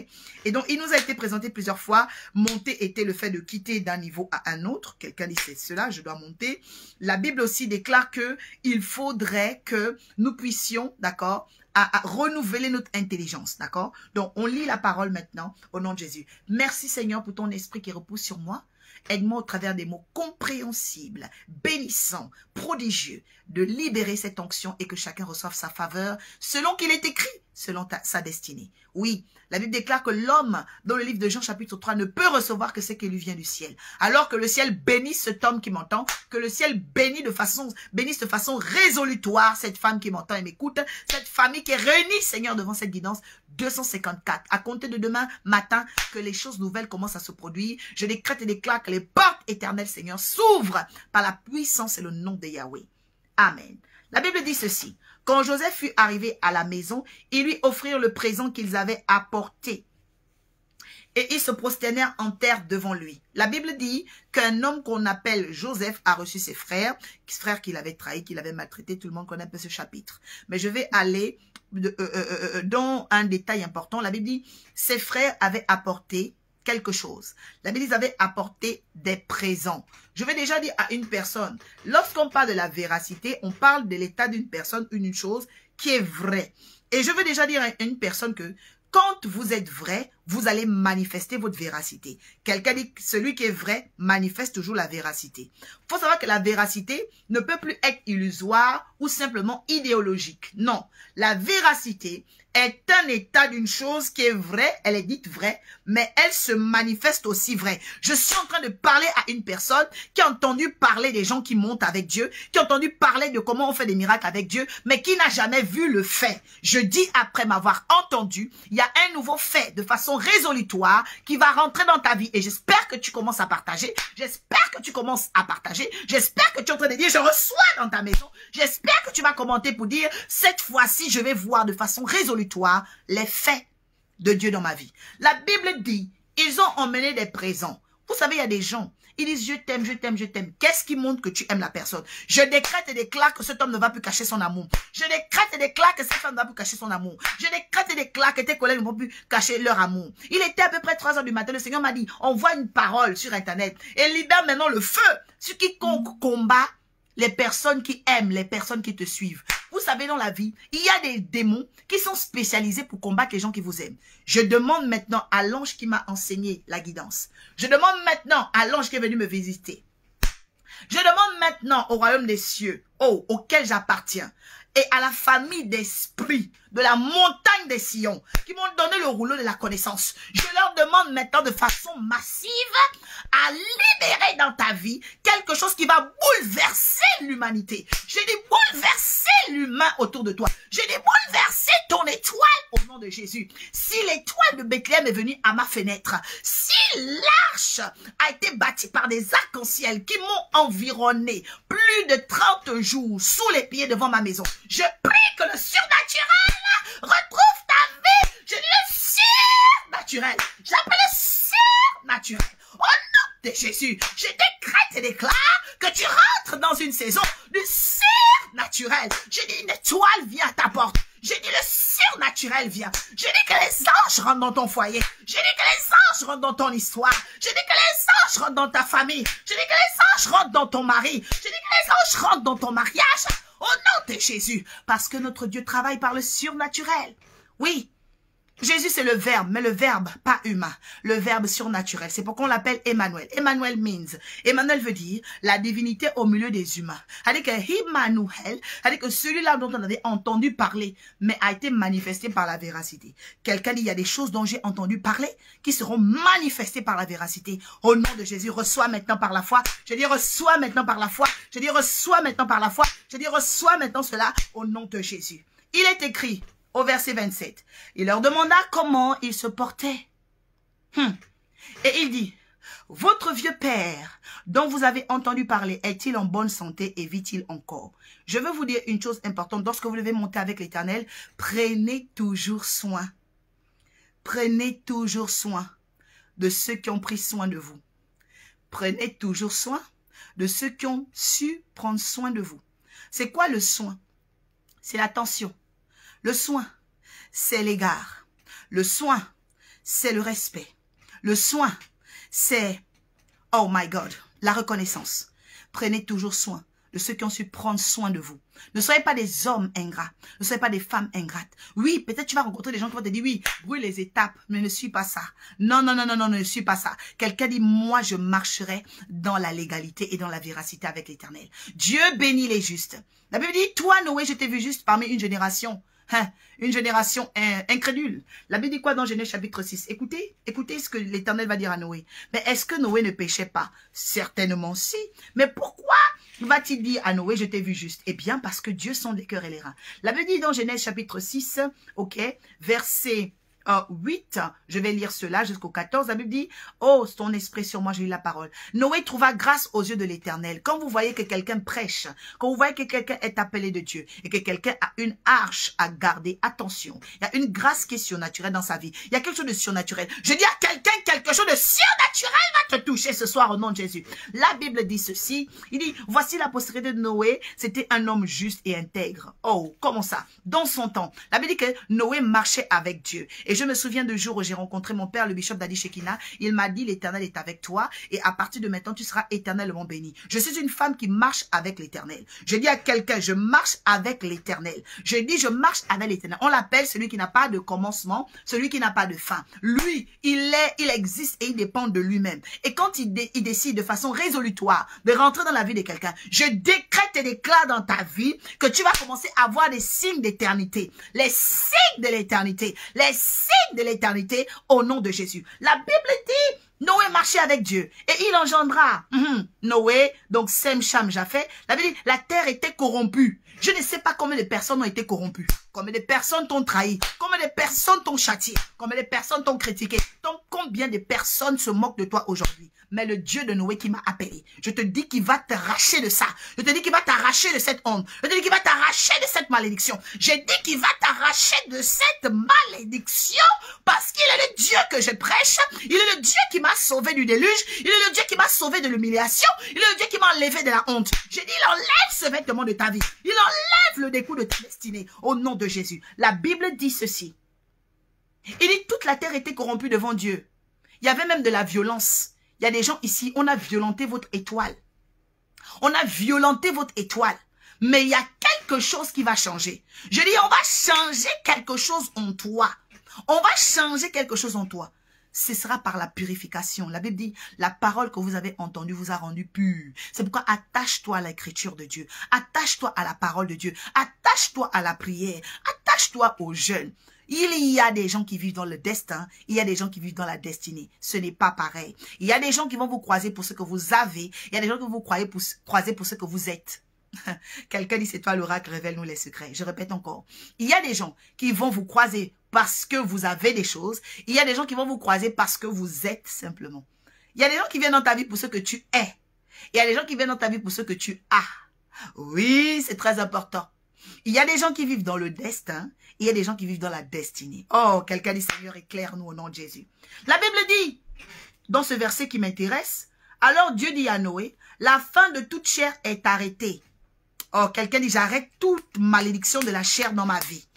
Et donc, il nous a été présenté plusieurs fois. Monter était le fait de quitter d'un niveau à un autre. Quelqu'un dit, c'est cela, je dois monter. La Bible aussi déclare que il faudrait que nous puissions, d'accord, à renouveler notre intelligence, d'accord? Donc, on lit la parole maintenant au nom de Jésus. Merci Seigneur pour ton esprit qui repose sur moi. Aide-moi au travers des mots compréhensibles, bénissants, prodigieux, de libérer cette onction et que chacun reçoive sa faveur selon qu'il est écrit, selon sa destinée. Oui, la Bible déclare que l'homme, dans le livre de Jean chapitre 3, ne peut recevoir que ce qui lui vient du ciel. Alors que le ciel bénisse cet homme qui m'entend, que le ciel bénisse de façon résolutoire cette femme qui m'entend et m'écoute, cette famille qui est réunie, Seigneur, devant cette guidance 254. À compter de demain matin, que les choses nouvelles commencent à se produire. Je décrète et déclare que les portes éternelles, Seigneur, s'ouvrent par la puissance et le nom de Yahweh. Amen. La Bible dit ceci. Quand Joseph fut arrivé à la maison, ils lui offrirent le présent qu'ils avaient apporté. Et ils se prosternèrent en terre devant lui. La Bible dit qu'un homme qu'on appelle Joseph a reçu ses frères qu'il avait trahis, qu'il avait maltraité. Tout le monde connaît un peu ce chapitre. Mais je vais aller dans un détail important. La Bible dit, ses frères avaient apporté quelque chose. La Bible, ils avaient apporté des présents. Je vais déjà dire à une personne, lorsqu'on parle de la véracité, on parle de l'état d'une personne, une chose qui est vraie. Et je veux déjà dire à une personne que quand vous êtes vrai, vous allez manifester votre véracité. Quelqu'un dit que celui qui est vrai manifeste toujours la véracité. Il faut savoir que la véracité ne peut plus être illusoire ou simplement idéologique. Non, la véracité est un état d'une chose qui est vraie, elle est dite vraie, mais elle se manifeste aussi vraie. Je suis en train de parler à une personne qui a entendu parler des gens qui montent avec Dieu, qui a entendu parler de comment on fait des miracles avec Dieu, mais qui n'a jamais vu le fait. Je dis après m'avoir entendu, il y a un nouveau fait de façon résolutoire qui va rentrer dans ta vie et j'espère que tu commences à partager, j'espère que tu commences à partager, j'espère que tu es en train de dire je reçois dans ta maison, j'espère que tu vas commenter pour dire cette fois-ci je vais voir de façon résolutoire les faits de Dieu dans ma vie. La Bible dit, ils ont emmené des présents. Vous savez, il y a des gens, ils disent je t'aime, je t'aime, je t'aime. Qu'est-ce qui montre que tu aimes la personne? Je décrète et déclare que cet homme ne va plus cacher son amour. Je décrète et déclare que cette femme ne va plus cacher son amour. Je décrète et déclare que tes collègues ne vont plus cacher leur amour. Il était à peu près 3 heures du matin. Le Seigneur m'a dit, envoie une parole sur Internet et libère maintenant le feu. Ce quiconque combat les personnes qui aiment, les personnes qui te suivent. Vous savez, dans la vie, il y a des démons qui sont spécialisés pour combattre les gens qui vous aiment. Je demande maintenant à l'ange qui m'a enseigné la guidance. Je demande maintenant à l'ange qui est venu me visiter. Je demande maintenant au royaume des cieux, auquel j'appartiens, et à la famille d'esprit de la montagne des Sion, qui m'ont donné le rouleau de la connaissance. Je leur demande maintenant de façon massive à libérer dans ta vie quelque chose qui va bouleverser l'humanité. Je dis bouleverser l'humain autour de toi. Je dis bouleverser ton étoile au nom de Jésus. Si l'étoile de Bethléem est venue à ma fenêtre, si l'arche a été bâtie par des arcs-en-ciel qui m'ont environné plus de 30 jours sous les pieds devant ma maison, je prie que le surnaturel retrouve ta vie. Je dis le surnaturel. J'appelle le surnaturel. Au nom de Jésus, je décrète et déclare que tu rentres dans une saison du surnaturel. Je dis une étoile vient à ta porte. Je dis le surnaturel vient. Je dis que les anges rentrent dans ton foyer. Je dis que les anges rentrent dans ton histoire. Je dis que les anges rentrent dans ta famille. Je dis que les anges rentrent dans ton mari. Je dis que les anges rentrent dans ton mariage. Au nom de Jésus. Parce que notre Dieu travaille par le surnaturel. Oui. Jésus, c'est le Verbe, mais le Verbe, pas humain. Le Verbe surnaturel. C'est pourquoi on l'appelle Emmanuel. Emmanuel means. Emmanuel veut dire la divinité au milieu des humains. C'est-à-dire que Emmanuel, c'est-à-dire que celui-là dont on avait entendu parler, mais a été manifesté par la véracité. Quelqu'un dit, il y a des choses dont j'ai entendu parler qui seront manifestées par la véracité. Au nom de Jésus, reçois maintenant par la foi. Je dis, reçois maintenant par la foi. Je dis, reçois maintenant par la foi. Je dis, reçois maintenant cela au nom de Jésus. Il est écrit au verset 27. Il leur demanda comment ils se portaient. Et il dit, votre vieux père, dont vous avez entendu parler, est-il en bonne santé et vit-il encore? Je veux vous dire une chose importante. Lorsque vous devez monter avec l'Éternel, prenez toujours soin. Prenez toujours soin de ceux qui ont pris soin de vous. Prenez toujours soin de ceux qui ont su prendre soin de vous. C'est quoi le soin? C'est l'attention. Le soin, c'est l'égard. Le soin, c'est le respect. Le soin, c'est, oh my God, la reconnaissance. Prenez toujours soin de ceux qui ont su prendre soin de vous. Ne soyez pas des hommes ingrats. Ne soyez pas des femmes ingrates. Oui, peut-être tu vas rencontrer des gens qui vont te dire, oui, brûle les étapes, mais ne suis pas ça. Non, non, non, non, non, ne suis pas ça. Quelqu'un dit, moi, je marcherai dans la légalité et dans la véracité avec l'Éternel. Dieu bénit les justes. La Bible dit, toi, Noé, je t'ai vu juste parmi une génération incrédule. La Bible dit quoi dans Genèse chapitre 6? Écoutez ce que l'Éternel va dire à Noé. Mais est-ce que Noé ne péchait pas? Certainement si. Mais pourquoi va-t-il dire à Noé, je t'ai vu juste? Eh bien, parce que Dieu sonde les cœurs et les reins. La Bible dit dans Genèse chapitre 6, ok, verset 8, je vais lire cela jusqu'au 14, la Bible dit, oh, ton esprit sur moi, j'ai eu la parole. Noé trouva grâce aux yeux de l'Éternel. Quand vous voyez que quelqu'un prêche, quand vous voyez que quelqu'un est appelé de Dieu et que quelqu'un a une arche à garder, attention, il y a une grâce qui est surnaturelle dans sa vie. Il y a quelque chose de surnaturel. Je dis à quelqu'un, quelque chose de surnaturel va te toucher ce soir au nom de Jésus. La Bible dit ceci, il dit, voici la postérité de Noé, c'était un homme juste et intègre. Oh, comment ça? Dans son temps, la Bible dit que Noé marchait avec Dieu. Et je me souviens du jour où j'ai rencontré mon père, le bishop Dadi Shekina. Il m'a dit, l'Éternel est avec toi et à partir de maintenant, tu seras éternellement béni. Je suis une femme qui marche avec l'Éternel. Je dis à quelqu'un, je marche avec l'Éternel. Je dis, je marche avec l'Éternel. On l'appelle celui qui n'a pas de commencement, celui qui n'a pas de fin. Lui, il existe et il dépend de lui-même. Et quand il décide de façon résolutoire de rentrer dans la vie de quelqu'un, je décrète et déclare dans ta vie que tu vas commencer à voir des signes d'éternité. Les signes de l'éternité. Les signes de l'éternité au nom de Jésus. La Bible dit, Noé marchait avec Dieu et il engendra Noé, donc Sem, Cham, Japheth. La Bible dit, la terre était corrompue. Je ne sais pas combien de personnes ont été corrompues, combien de personnes t'ont trahi, combien de personnes t'ont châtié, combien de personnes t'ont critiqué, combien de personnes se moquent de toi aujourd'hui. Mais le Dieu de Noé qui m'a appelé, je te dis qu'il va t'arracher de ça. Je te dis qu'il va t'arracher de cette honte. Je te dis qu'il va t'arracher de cette malédiction. Je dis qu'il va t'arracher de cette malédiction parce qu'il est le Dieu que je prêche. Il est le Dieu qui m'a sauvé du déluge. Il est le Dieu qui m'a sauvé de l'humiliation. Il est le Dieu qui m'a enlevé de la honte. Je dis, il enlève ce vêtement de ta vie. Il enlève le découp de ta destinée au nom de Jésus. La Bible dit ceci. Il dit, toute la terre était corrompue devant Dieu. Il y avait même de la violence. Il y a des gens ici, on a violenté votre étoile. On a violenté votre étoile. Mais il y a quelque chose qui va changer. Je dis, on va changer quelque chose en toi. On va changer quelque chose en toi. Ce sera par la purification. La Bible dit, la parole que vous avez entendue vous a rendu pur. C'est pourquoi attache-toi à l'écriture de Dieu. Attache-toi à la parole de Dieu. Attache-toi à la prière. Attache-toi aux jeûnes. Il y a des gens qui vivent dans le destin, il y a des gens qui vivent dans la destinée. Ce n'est pas pareil. Il y a des gens qui vont vous croiser pour ce que vous avez, il y a des gens qui vont vous croiser pour ce que vous êtes. Quelqu'un dit, c'est toi l'oracle, révèle-nous les secrets. Je répète encore. Il y a des gens qui vont vous croiser parce que vous avez des choses. Il y a des gens qui vont vous croiser parce que vous êtes simplement. Il y a des gens qui viennent dans ta vie pour ce que tu es. Il y a des gens qui viennent dans ta vie pour ce que tu as. Oui, c'est très important. Il y a des gens qui vivent dans le destin. Il y a des gens qui vivent dans la destinée. Oh, quelqu'un dit, Seigneur, éclaire-nous au nom de Jésus. La Bible dit, dans ce verset qui m'intéresse, alors Dieu dit à Noé, la fin de toute chair est arrêtée. Oh, quelqu'un dit, j'arrête toute malédiction de la chair dans ma vie.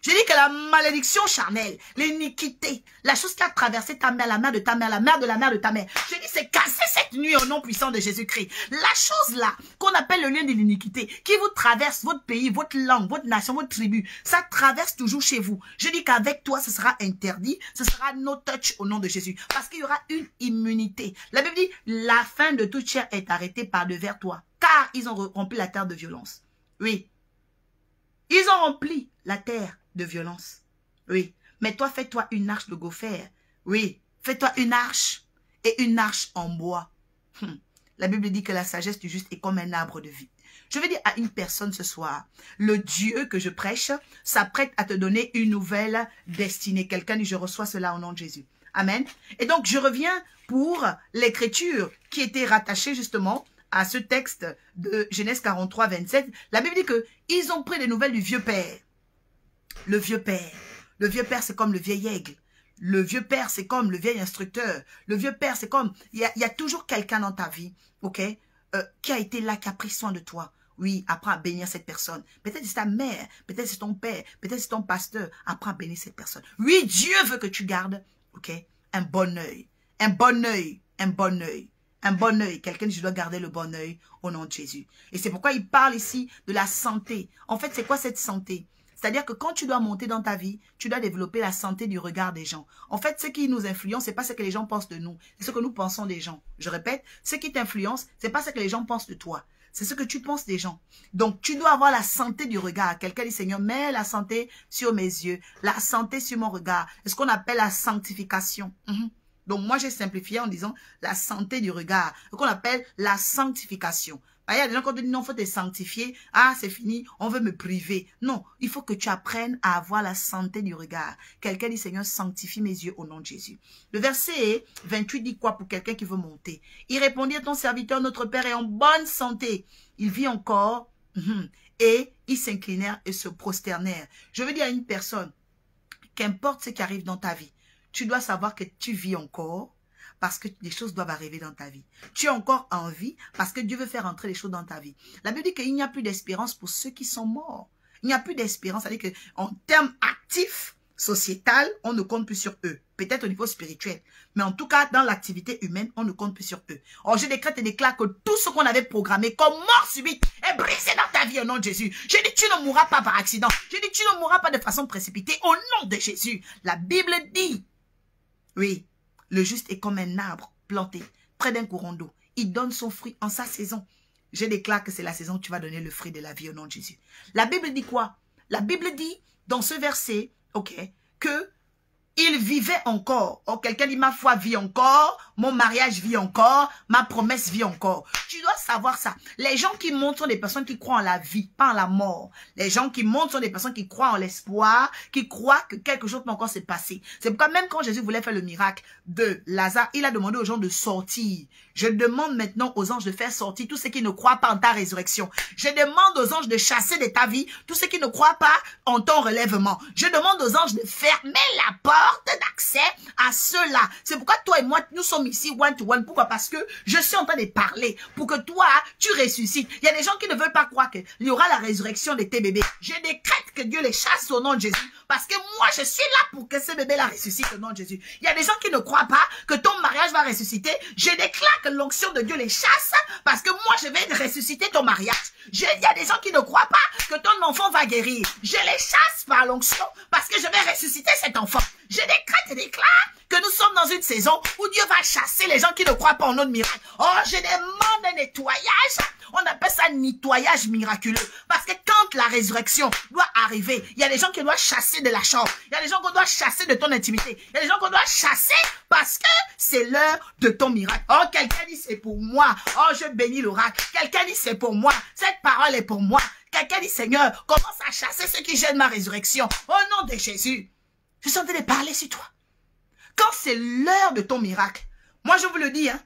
Je dis que la malédiction charnelle, l'iniquité, la chose qui a traversé ta mère, la mère de ta mère, la mère de la mère de ta mère, je dis c'est cassé cette nuit au nom puissant de Jésus-Christ. La chose là, qu'on appelle le lien de l'iniquité, qui vous traverse votre pays, votre langue, votre nation, votre tribu, ça traverse toujours chez vous. Je dis qu'avec toi, ce sera interdit, ce sera no touch au nom de Jésus. Parce qu'il y aura une immunité. La Bible dit, la fin de toute chair est arrêtée par devers toi, car ils ont rempli la terre de violence. Oui. Ils ont rempli la terre de violence. Oui. Mais toi, fais-toi une arche de gopher. Oui. Fais-toi une arche et une arche en bois. La Bible dit que la sagesse du juste est comme un arbre de vie. Je vais dire à une personne ce soir, le Dieu que je prêche s'apprête à te donner une nouvelle destinée. Quelqu'un dit, je reçois cela au nom de Jésus. Amen. Et donc, je reviens pour l'écriture qui était rattachée justement à ce texte de Genèse 43, 27. La Bible dit que ils ont pris des nouvelles du vieux père. Le vieux père. Le vieux père, c'est comme le vieil aigle. Le vieux père, c'est comme le vieil instructeur. Le vieux père, c'est comme... Il y a toujours quelqu'un dans ta vie, ok, qui a été là, qui a pris soin de toi. Oui, apprends à bénir cette personne. Peut-être c'est ta mère, peut-être c'est ton père, peut-être c'est ton pasteur. Apprends à bénir cette personne. Oui, Dieu veut que tu gardes, ok, un bon œil. Un bon œil. Un bon œil. Un bon œil. Quelqu'un dit, je dois garder le bon œil au nom de Jésus. Et c'est pourquoi il parle ici de la santé. En fait, c'est quoi cette santé? C'est-à-dire que quand tu dois monter dans ta vie, tu dois développer la santé du regard des gens. En fait, ce qui nous influence, ce n'est pas ce que les gens pensent de nous, c'est ce que nous pensons des gens. Je répète, ce qui t'influence, ce n'est pas ce que les gens pensent de toi, c'est ce que tu penses des gens. Donc, tu dois avoir la santé du regard. Quelqu'un dit, Seigneur, mets la santé sur mes yeux, la santé sur mon regard. C'est ce qu'on appelle la sanctification. Donc, moi, j'ai simplifié en disant la santé du regard, ce qu'on appelle la sanctification. Il y a des gens qui ont dit non, il faut te sanctifier. Ah, c'est fini, on veut me priver. Non, il faut que tu apprennes à avoir la santé du regard. Quelqu'un dit, Seigneur, sanctifie mes yeux au nom de Jésus. Le verset 28 dit quoi pour quelqu'un qui veut monter? Il répondit à ton serviteur, notre Père est en bonne santé. Il vit encore et ils s'inclinèrent et se prosternèrent. Je veux dire à une personne, qu'importe ce qui arrive dans ta vie, tu dois savoir que tu vis encore. Parce que des choses doivent arriver dans ta vie. Tu es encore en vie parce que Dieu veut faire entrer les choses dans ta vie. La Bible dit qu'il n'y a plus d'espérance pour ceux qui sont morts. Il n'y a plus d'espérance. C'est-à-dire qu'en termes actifs, sociétal, on ne compte plus sur eux. Peut-être au niveau spirituel. Mais en tout cas, dans l'activité humaine, on ne compte plus sur eux. Or, je décrète et déclare que tout ce qu'on avait programmé comme mort subite est brisé dans ta vie au nom de Jésus. Je dis, tu ne mourras pas par accident. Je dis, tu ne mourras pas de façon précipitée au nom de Jésus. La Bible dit, oui, le juste est comme un arbre planté près d'un courant d'eau. Il donne son fruit en sa saison. Je déclare que c'est la saison où tu vas donner le fruit de la vie au nom de Jésus. La Bible dit quoi? La Bible dit dans ce verset, ok, que il vivait encore. Oh, quelqu'un dit, ma foi vit encore, mon mariage vit encore, ma promesse vit encore. Tu dois savoir ça. Les gens qui montent sont des personnes qui croient en la vie, pas en la mort. Les gens qui montent sont des personnes qui croient en l'espoir, qui croient que quelque chose peut encore se passer. C'est pourquoi même quand Jésus voulait faire le miracle de Lazare, il a demandé aux gens de sortir. Je demande maintenant aux anges de faire sortir tous ceux qui ne croient pas en ta résurrection. Je demande aux anges de chasser de ta vie tous ceux qui ne croient pas en ton relèvement. Je demande aux anges de fermer la porte d'accès à ceux-là. C'est pourquoi toi et moi, nous sommes ici one to one. Pourquoi? Parce que je suis en train de parler pour que toi, tu ressuscites. Il y a des gens qui ne veulent pas croire qu'il y aura la résurrection de tes bébés. Je décrète que Dieu les chasse au nom de Jésus. Parce que moi, je suis là pour que ces bébés-là ressuscitent au nom de Jésus. Il y a des gens qui ne croient pas que ton mariage va ressusciter. Je déclare que l'onction de Dieu les chasse parce que moi, je vais ressusciter ton mariage. Il y a des gens qui ne croient pas que ton enfant va guérir. Je les chasse par l'onction parce que je vais ressusciter cet enfant. Je décrète et déclare que nous sommes dans une saison où Dieu va chasser les gens qui ne croient pas en notre miracle. Oh, je demande un nettoyage. On appelle ça nettoyage miraculeux. Parce que quand la résurrection doit arriver, il y a des gens qui doivent chasser de la chambre. Il y a des gens qu'on doit chasser de ton intimité. Il y a des gens qu'on doit chasser parce que c'est l'heure de ton miracle. Oh, quelqu'un dit c'est pour moi. Oh, je bénis l'oracle. Quelqu'un dit c'est pour moi. Cette parole est pour moi. Quelqu'un dit Seigneur, commence à chasser ceux qui gênent ma résurrection. Au nom de Jésus. Je suis en train de parler sur toi. Quand c'est l'heure de ton miracle, moi je vous le dis, hein,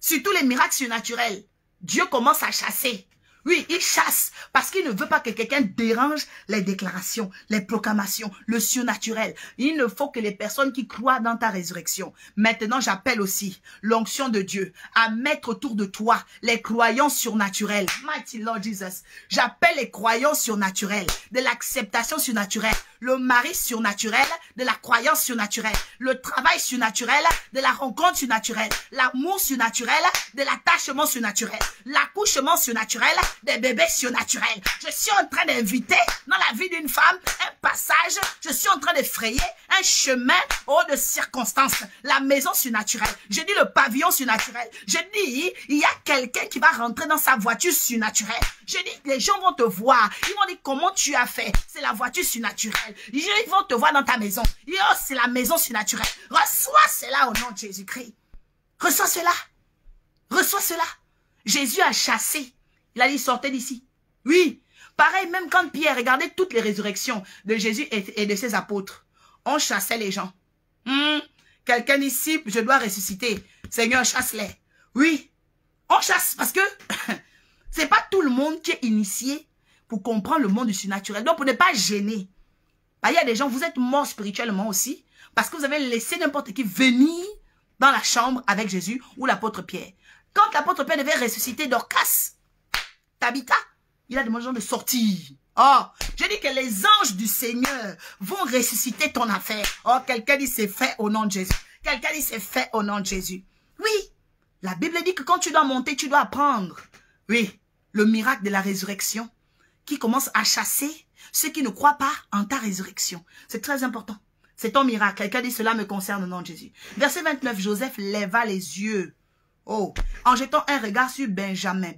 sur tous les miracles surnaturels, Dieu commence à chasser Oui, il chasse parce qu'il ne veut pas que quelqu'un dérange les déclarations, les proclamations, le surnaturel. Il ne faut que les personnes qui croient dans ta résurrection. Maintenant, j'appelle aussi l'onction de Dieu à mettre autour de toi les croyances surnaturelles. Mighty Lord Jesus, j'appelle les croyances surnaturelles, de l'acceptation surnaturelle, le mari surnaturel, de la croyance surnaturelle, le travail surnaturel, de la rencontre surnaturelle, l'amour surnaturel, de l'attachement surnaturel, l'accouchement surnaturel, des bébés surnaturels. Je suis en train d'inviter dans la vie d'une femme un passage. Je suis en train de frayer un chemin hors de circonstances. La maison surnaturelle. Je dis le pavillon surnaturel. Je dis, il y a quelqu'un qui va rentrer dans sa voiture surnaturelle. Je dis, les gens vont te voir. Ils vont dire comment tu as fait. C'est la voiture surnaturelle. Ils vont te voir dans ta maison. Oh, c'est la maison surnaturelle. Reçois cela au nom de Jésus-Christ. Reçois cela. Reçois cela. Jésus a chassé. Il a dit, sortez d'ici. Oui. Pareil, même quand Pierre regardait toutes les résurrections de Jésus et de ses apôtres, on chassait les gens. Quelqu'un ici, je dois ressusciter. Seigneur, chasse-les. Oui. On chasse parce que c'est pas tout le monde qui est initié pour comprendre le monde du surnaturel. Donc, pour ne pas gêner. Bah, il y a des gens, vous êtes morts spirituellement aussi parce que vous avez laissé n'importe qui venir dans la chambre avec Jésus ou l'apôtre Pierre. Quand l'apôtre Pierre devait ressusciter Dorcas, Tabitha, il a demandé aux gens de sortir. Oh, je dis que les anges du Seigneur vont ressusciter ton affaire. Oh, quelqu'un dit c'est fait au nom de Jésus. Quelqu'un dit c'est fait au nom de Jésus. Oui, la Bible dit que quand tu dois monter, tu dois apprendre. Oui, le miracle de la résurrection qui commence à chasser ceux qui ne croient pas en ta résurrection. C'est très important. C'est ton miracle. Quelqu'un dit cela me concerne au nom de Jésus. Verset 29, Joseph leva les yeux. Oh, en jetant un regard sur Benjamin,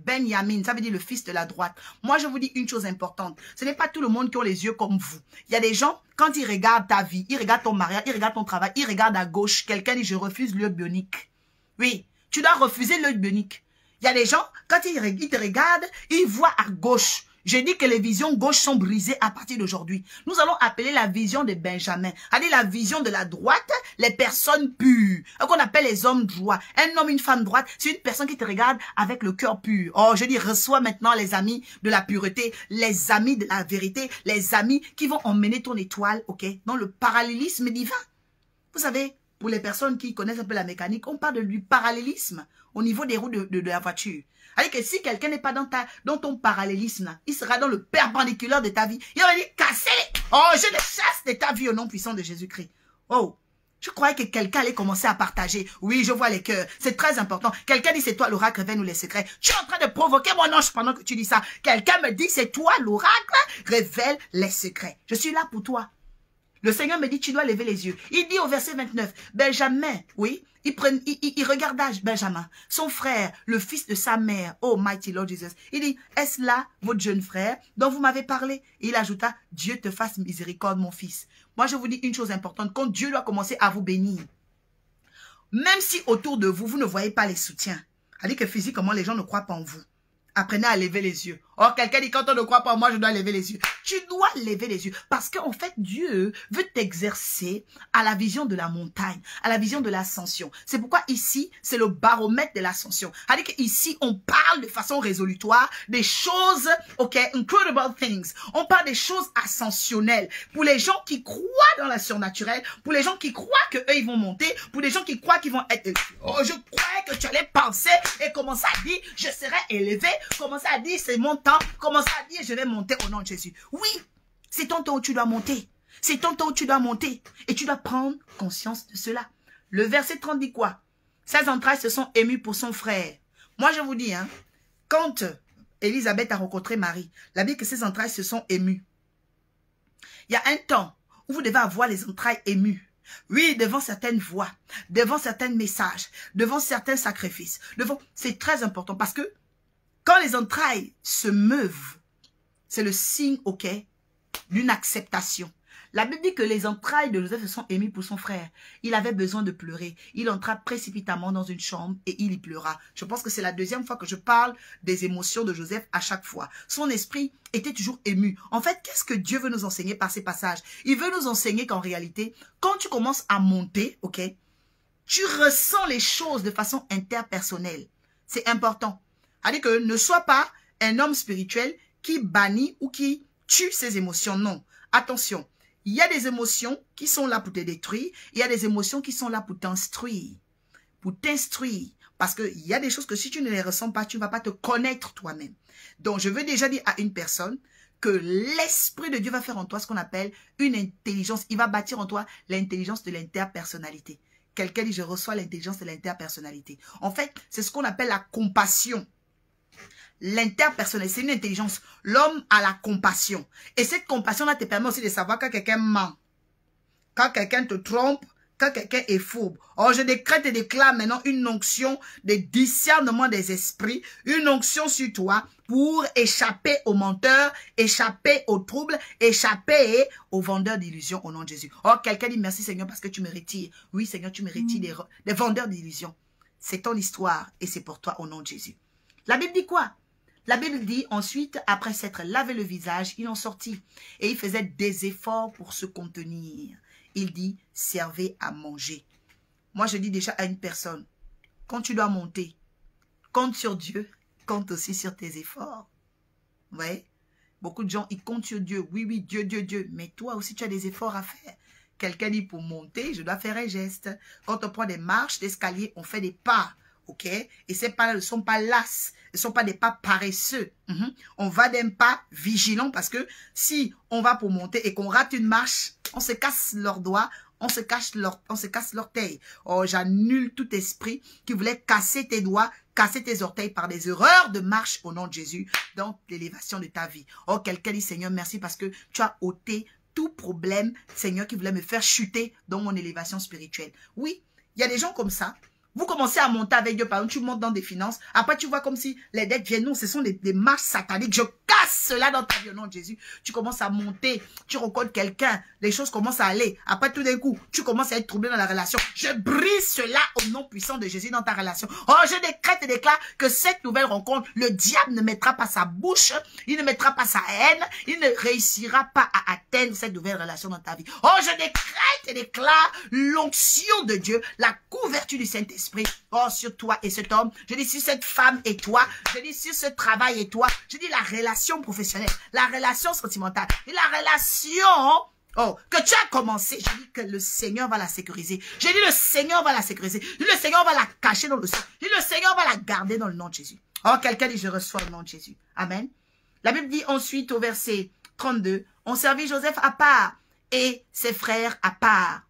ça veut dire le fils de la droite. Moi, je vous dis une chose importante. Ce n'est pas tout le monde qui a les yeux comme vous. Il y a des gens, quand ils regardent ta vie, ils regardent ton mariage, ils regardent ton travail, ils regardent à gauche. Quelqu'un dit, je refuse l'œil bionique. Oui, tu dois refuser l'œil bionique. Il y a des gens, quand ils te regardent, ils voient à gauche. Je dis que les visions gauches sont brisées à partir d'aujourd'hui. Nous allons appeler la vision de Benjamin. C'est-à-dire la vision de la droite, les personnes pures. Qu'on appelle les hommes droits. Un homme, une femme droite, c'est une personne qui te regarde avec le cœur pur. Oh, je dis, reçois maintenant les amis de la pureté, les amis de la vérité, les amis qui vont emmener ton étoile, ok, dans le parallélisme divin. Vous savez, pour les personnes qui connaissent un peu la mécanique, on parle du parallélisme au niveau des roues de la voiture. C'est-à-dire que si quelqu'un n'est pas dans ton parallélisme, là, il sera dans le perpendiculaire de ta vie. Il va dire, cassez. Oh, je le chasse de ta vie au nom puissant de Jésus-Christ. Oh, je croyais que quelqu'un allait commencer à partager. Oui, je vois les cœurs. C'est très important. Quelqu'un dit, c'est toi l'oracle, révèle-nous les secrets. Tu es en train de provoquer mon ange pendant que tu dis ça. Quelqu'un me dit, c'est toi l'oracle, révèle les secrets. Je suis là pour toi. Le Seigneur me dit, tu dois lever les yeux. Il dit au verset 29, Benjamin, oui, il regarda Benjamin, son frère, le fils de sa mère, oh mighty Lord Jesus. Il dit, est-ce là votre jeune frère dont vous m'avez parlé? Et il ajouta, Dieu te fasse miséricorde, mon fils. Moi, je vous dis une chose importante, quand Dieu doit commencer à vous bénir, même si autour de vous, vous ne voyez pas les soutiens, c'est-à-dire que physiquement, les gens ne croient pas en vous. Apprenez à lever les yeux. Oh, quelqu'un dit, quand on ne croit pas en moi, je dois lever les yeux. Tu dois lever les yeux. Parce qu'en fait, Dieu veut t'exercer à la vision de la montagne, à la vision de l'ascension. C'est pourquoi ici, c'est le baromètre de l'ascension. C'est-à-dire qu'ici, on parle de façon résolutoire des choses, ok, incredible things. On parle des choses ascensionnelles. Pour les gens qui croient dans la surnaturelle, pour les gens qui croient qu'eux, ils vont monter, pour les gens qui croient qu'ils vont être... Oh, je croyais que tu allais penser et commencer à dire, je serai élevé, commencer à dire, c'est mon temps, commencer à dire, je vais monter au nom de Jésus. Oui, c'est ton temps où tu dois monter. C'est ton temps où tu dois monter. Et tu dois prendre conscience de cela. Le verset 30 dit quoi? Ses entrailles se sont émues pour son frère. Moi, je vous dis, hein, quand Élisabeth a rencontré Marie, la Bible dit que ses entrailles se sont émues. Il y a un temps où vous devez avoir les entrailles émues. Oui, devant certaines voix, devant certains messages, devant certains sacrifices. C'est très important parce que quand les entrailles se meuvent, c'est le signe, ok, d'une acceptation. La Bible dit que les entrailles de Joseph se sont émues pour son frère. Il avait besoin de pleurer. Il entra précipitamment dans une chambre et il y pleura. Je pense que c'est la deuxième fois que je parle des émotions de Joseph à chaque fois. Son esprit était toujours ému. En fait, qu'est-ce que Dieu veut nous enseigner par ces passages? Il veut nous enseigner qu'en réalité, quand tu commences à monter, ok, tu ressens les choses de façon interpersonnelle. C'est important. C'est-à-dire que ne sois pas un homme spirituel qui bannit ou qui tue ses émotions. Non. Attention, il y a des émotions qui sont là pour te détruire. Il y a des émotions qui sont là pour t'instruire. Pour t'instruire. Parce qu'il y a des choses que si tu ne les ressens pas, tu ne vas pas te connaître toi-même. Donc, je veux déjà dire à une personne que l'Esprit de Dieu va faire en toi ce qu'on appelle une intelligence. Il va bâtir en toi l'intelligence de l'interpersonnalité. Quelqu'un dit, je reçois l'intelligence de l'interpersonnalité. En fait, c'est ce qu'on appelle la compassion. L'interpersonnalité, c'est une intelligence. L'homme a la compassion. Et cette compassion-là te permet aussi de savoir quand quelqu'un ment, quand quelqu'un te trompe, quand quelqu'un est fourbe. Or, je décrète et déclare maintenant une onction de discernement des esprits, une onction sur toi pour échapper aux menteurs, échapper aux troubles, échapper aux vendeurs d'illusions au nom de Jésus. Or, quelqu'un dit merci Seigneur parce que tu me retires. Oui Seigneur, tu me retires des vendeurs d'illusions. C'est ton histoire et c'est pour toi au nom de Jésus. La Bible dit quoi? La Bible dit ensuite, après s'être lavé le visage, il en sortit et il faisait des efforts pour se contenir. Il dit, servez à manger. Moi, je dis déjà à une personne, quand tu dois monter, compte sur Dieu, compte aussi sur tes efforts. Vous voyez? Beaucoup de gens, ils comptent sur Dieu. Oui, oui, Dieu, Dieu, Dieu. Mais toi aussi, tu as des efforts à faire. Quelqu'un dit, pour monter, je dois faire un geste. Quand on prend des marches, des escaliers, on fait des pas. OK? Et ces pas-là ne sont pas lasses. Ne sont pas des pas paresseux. On va d'un pas vigilant parce que si on va pour monter et qu'on rate une marche, on se casse leurs doigts, on se casse l'orteil. Oh, j'annule tout esprit qui voulait casser tes doigts, casser tes orteils par des erreurs de marche au nom de Jésus dans l'élévation de ta vie. Oh, quelqu'un dit Seigneur, merci parce que tu as ôté tout problème, Seigneur, qui voulait me faire chuter dans mon élévation spirituelle. Oui, il y a des gens comme ça. Vous commencez à monter avec Dieu, par exemple, tu montes dans des finances. Après, tu vois comme si les dettes viennent. Non, ce sont des marches sataniques. Je casse cela dans ta vie au nom de Jésus. Tu commences à monter, tu rencontres quelqu'un, les choses commencent à aller. Après, tout d'un coup, tu commences à être troublé dans la relation. Je brise cela au nom puissant de Jésus dans ta relation. Oh, je décrète et déclare que cette nouvelle rencontre, le diable ne mettra pas sa bouche, il ne mettra pas sa haine, il ne réussira pas à atteindre cette nouvelle relation dans ta vie. Oh, je décrète et déclare l'onction de Dieu, la couverture du Saint-Esprit. Oh, sur toi et cet homme. Je dis sur cette femme et toi. Je dis sur ce travail et toi. Je dis la relation professionnelle, la relation sentimentale et la relation que tu as commencé. Je dis que le Seigneur va la sécuriser. Je dis le Seigneur va la sécuriser. Je dis le Seigneur va la cacher dans le sang. Je dis le Seigneur va la garder dans le nom de Jésus. Oh, quelqu'un dit je reçois le nom de Jésus. Amen. La Bible dit ensuite au verset 32, on servit Joseph à part et ses frères à part.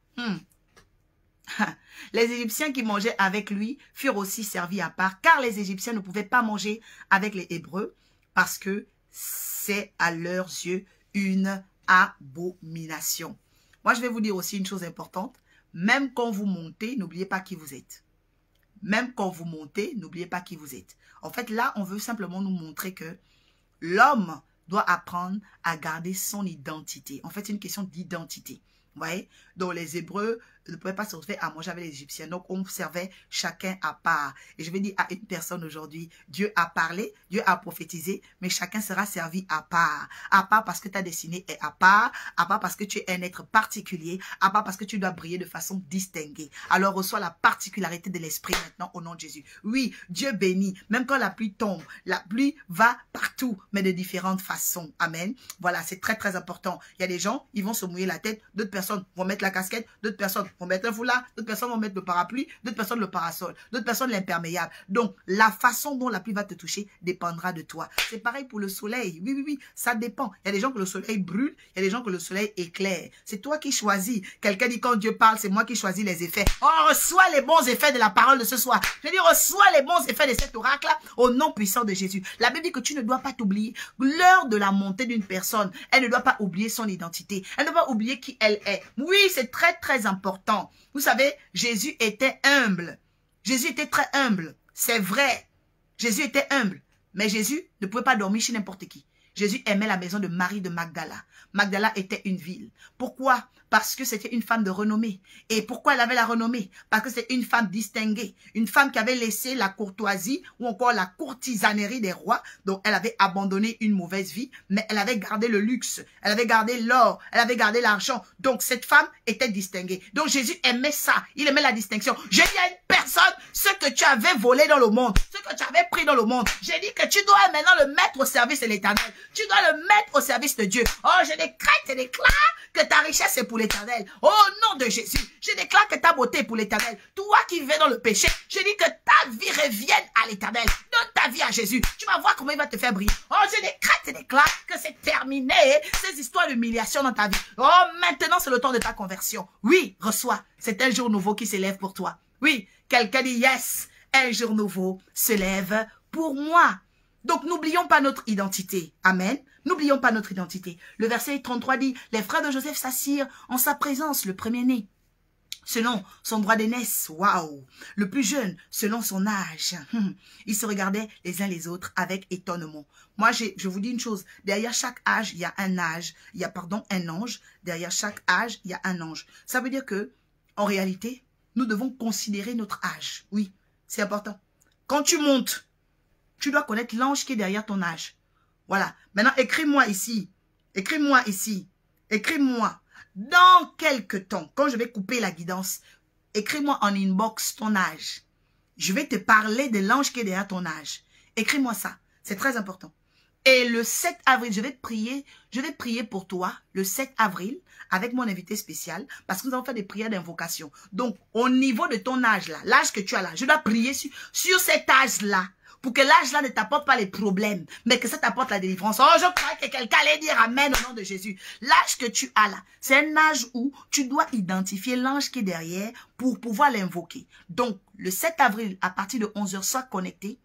Les Égyptiens qui mangeaient avec lui furent aussi servis à part, car les Égyptiens ne pouvaient pas manger avec les Hébreux, parce que c'est à leurs yeux une abomination. Moi, je vais vous dire aussi une chose importante. Même quand vous montez, n'oubliez pas qui vous êtes. Même quand vous montez, n'oubliez pas qui vous êtes. En fait, là, on veut simplement nous montrer que l'homme doit apprendre à garder son identité. En fait, c'est une question d'identité. Vous voyez? Donc, les Hébreux ne pouvaient pas se retrouver à manger avec les Égyptiens. Donc, on servait chacun à part. Et je vais dire à une personne aujourd'hui, Dieu a parlé, Dieu a prophétisé, mais chacun sera servi à part. À part parce que ta destinée est à part parce que tu es un être particulier, à part parce que tu dois briller de façon distinguée. Alors, reçois la particularité de l'Esprit maintenant au nom de Jésus. Oui, Dieu bénit. Même quand la pluie tombe, la pluie va partout, mais de différentes façons. Amen. Voilà, c'est très, très important. Il y a des gens, ils vont se mouiller la tête, d'autres personnes vont mettre la casquette, d'autres personnes vont mettre un foulard, d'autres personnes vont mettre le parapluie, d'autres personnes le parasol, d'autres personnes l'imperméable. Donc, la façon dont la pluie va te toucher dépendra de toi. C'est pareil pour le soleil. Oui, oui, oui, ça dépend. Il y a des gens que le soleil brûle, il y a des gens que le soleil éclaire. C'est toi qui choisis. Quelqu'un dit quand Dieu parle, c'est moi qui choisis les effets. On reçoit les bons effets de la parole de ce soir. Je dis, reçois les bons effets de cet oracle-là au nom puissant de Jésus. La Bible dit que tu ne dois pas t'oublier. L'heure de la montée d'une personne, elle ne doit pas oublier son identité. Elle ne doit pas oublier qui elle est. Oui, c'est très, très important. Vous savez, Jésus était humble. Jésus était très humble. C'est vrai. Jésus était humble. Mais Jésus ne pouvait pas dormir chez n'importe qui. Jésus aimait la maison de Marie de Magdala. Magdala était une ville. Pourquoi? Parce que c'était une femme de renommée. Et pourquoi elle avait la renommée? Parce que c'est une femme distinguée. Une femme qui avait laissé la courtoisie ou encore la courtisanerie des rois. Donc, elle avait abandonné une mauvaise vie, mais elle avait gardé le luxe. Elle avait gardé l'or. Elle avait gardé l'argent. Donc, cette femme était distinguée. Donc, Jésus aimait ça. Il aimait la distinction. J'ai dit à une personne, ce que tu avais volé dans le monde, ce que tu avais pris dans le monde, j'ai dit que tu dois maintenant le mettre au service de l'Éternel. Tu dois le mettre au service de Dieu. Oh, je décrète et déclare que ta richesse est pour l'Éternel. Au nom de Jésus, je déclare que ta beauté est pour l'Éternel. Toi qui vis dans le péché, je dis que ta vie revienne à l'Éternel. Donne ta vie à Jésus. Tu vas voir comment il va te faire briller. Oh, je décrète et déclare que c'est terminé, ces histoires d'humiliation dans ta vie. Oh, maintenant c'est le temps de ta conversion. Oui, reçois. C'est un jour nouveau qui s'élève pour toi. Oui, quelqu'un dit yes, un jour nouveau se lève pour moi. Donc, n'oublions pas notre identité. Amen. N'oublions pas notre identité. Le verset 33 dit, les frères de Joseph s'assirent en sa présence, le premier-né, selon son droit d'aînesse. Waouh. Le plus jeune, selon son âge. Ils se regardaient les uns les autres avec étonnement. Moi, je vous dis une chose. Derrière chaque âge, il y a un âge. Il y a, un ange. Derrière chaque âge, il y a un ange. Ça veut dire que, en réalité, nous devons considérer notre âge. Oui, c'est important. Quand tu montes, tu dois connaître l'ange qui est derrière ton âge. Voilà. Maintenant, écris-moi ici. Écris-moi ici. Écris-moi. Dans quelques temps, quand je vais couper la guidance, écris-moi en inbox ton âge. Je vais te parler de l'ange qui est derrière ton âge. Écris-moi ça. C'est très important. Et le 7 avril, je vais prier pour toi le 7 avril avec mon invité spécial parce que nous allons faire des prières d'invocation. Donc, au niveau de ton âge là, l'âge que tu as là, je dois prier sur cet âge-là pour que l'âge-là ne t'apporte pas les problèmes, mais que ça t'apporte la délivrance. Oh, je crois que quelqu'un allait dire amen au nom de Jésus. L'âge que tu as là, c'est un âge où tu dois identifier l'ange qui est derrière pour pouvoir l'invoquer. Donc, le 7 avril, à partir de 11 h, sois connecté.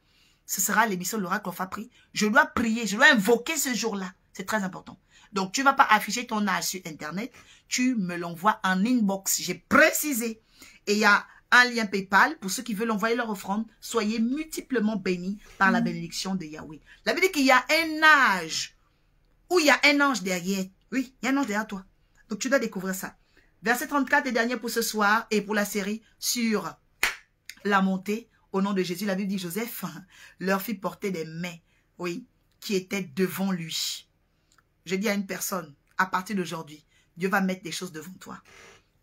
Ce sera l'émission de l'Oracle of Appris. Je dois prier, je dois invoquer ce jour-là. C'est très important. Donc, tu ne vas pas afficher ton âge sur Internet. Tu me l'envoies en inbox. J'ai précisé. Et il y a un lien PayPal pour ceux qui veulent envoyer leur offrande. Soyez multiplement bénis par la bénédiction de Yahweh. La Bible dit qu'il y a un âge où il y a un ange derrière. Oui, il y a un ange derrière toi. Donc, tu dois découvrir ça. Verset 34 et dernier pour ce soir et pour la série sur la montée. Au nom de Jésus, la Bible dit, Joseph leur fit porter des mains, oui, qui étaient devant lui. Je dis à une personne, à partir d'aujourd'hui, Dieu va mettre des choses devant toi.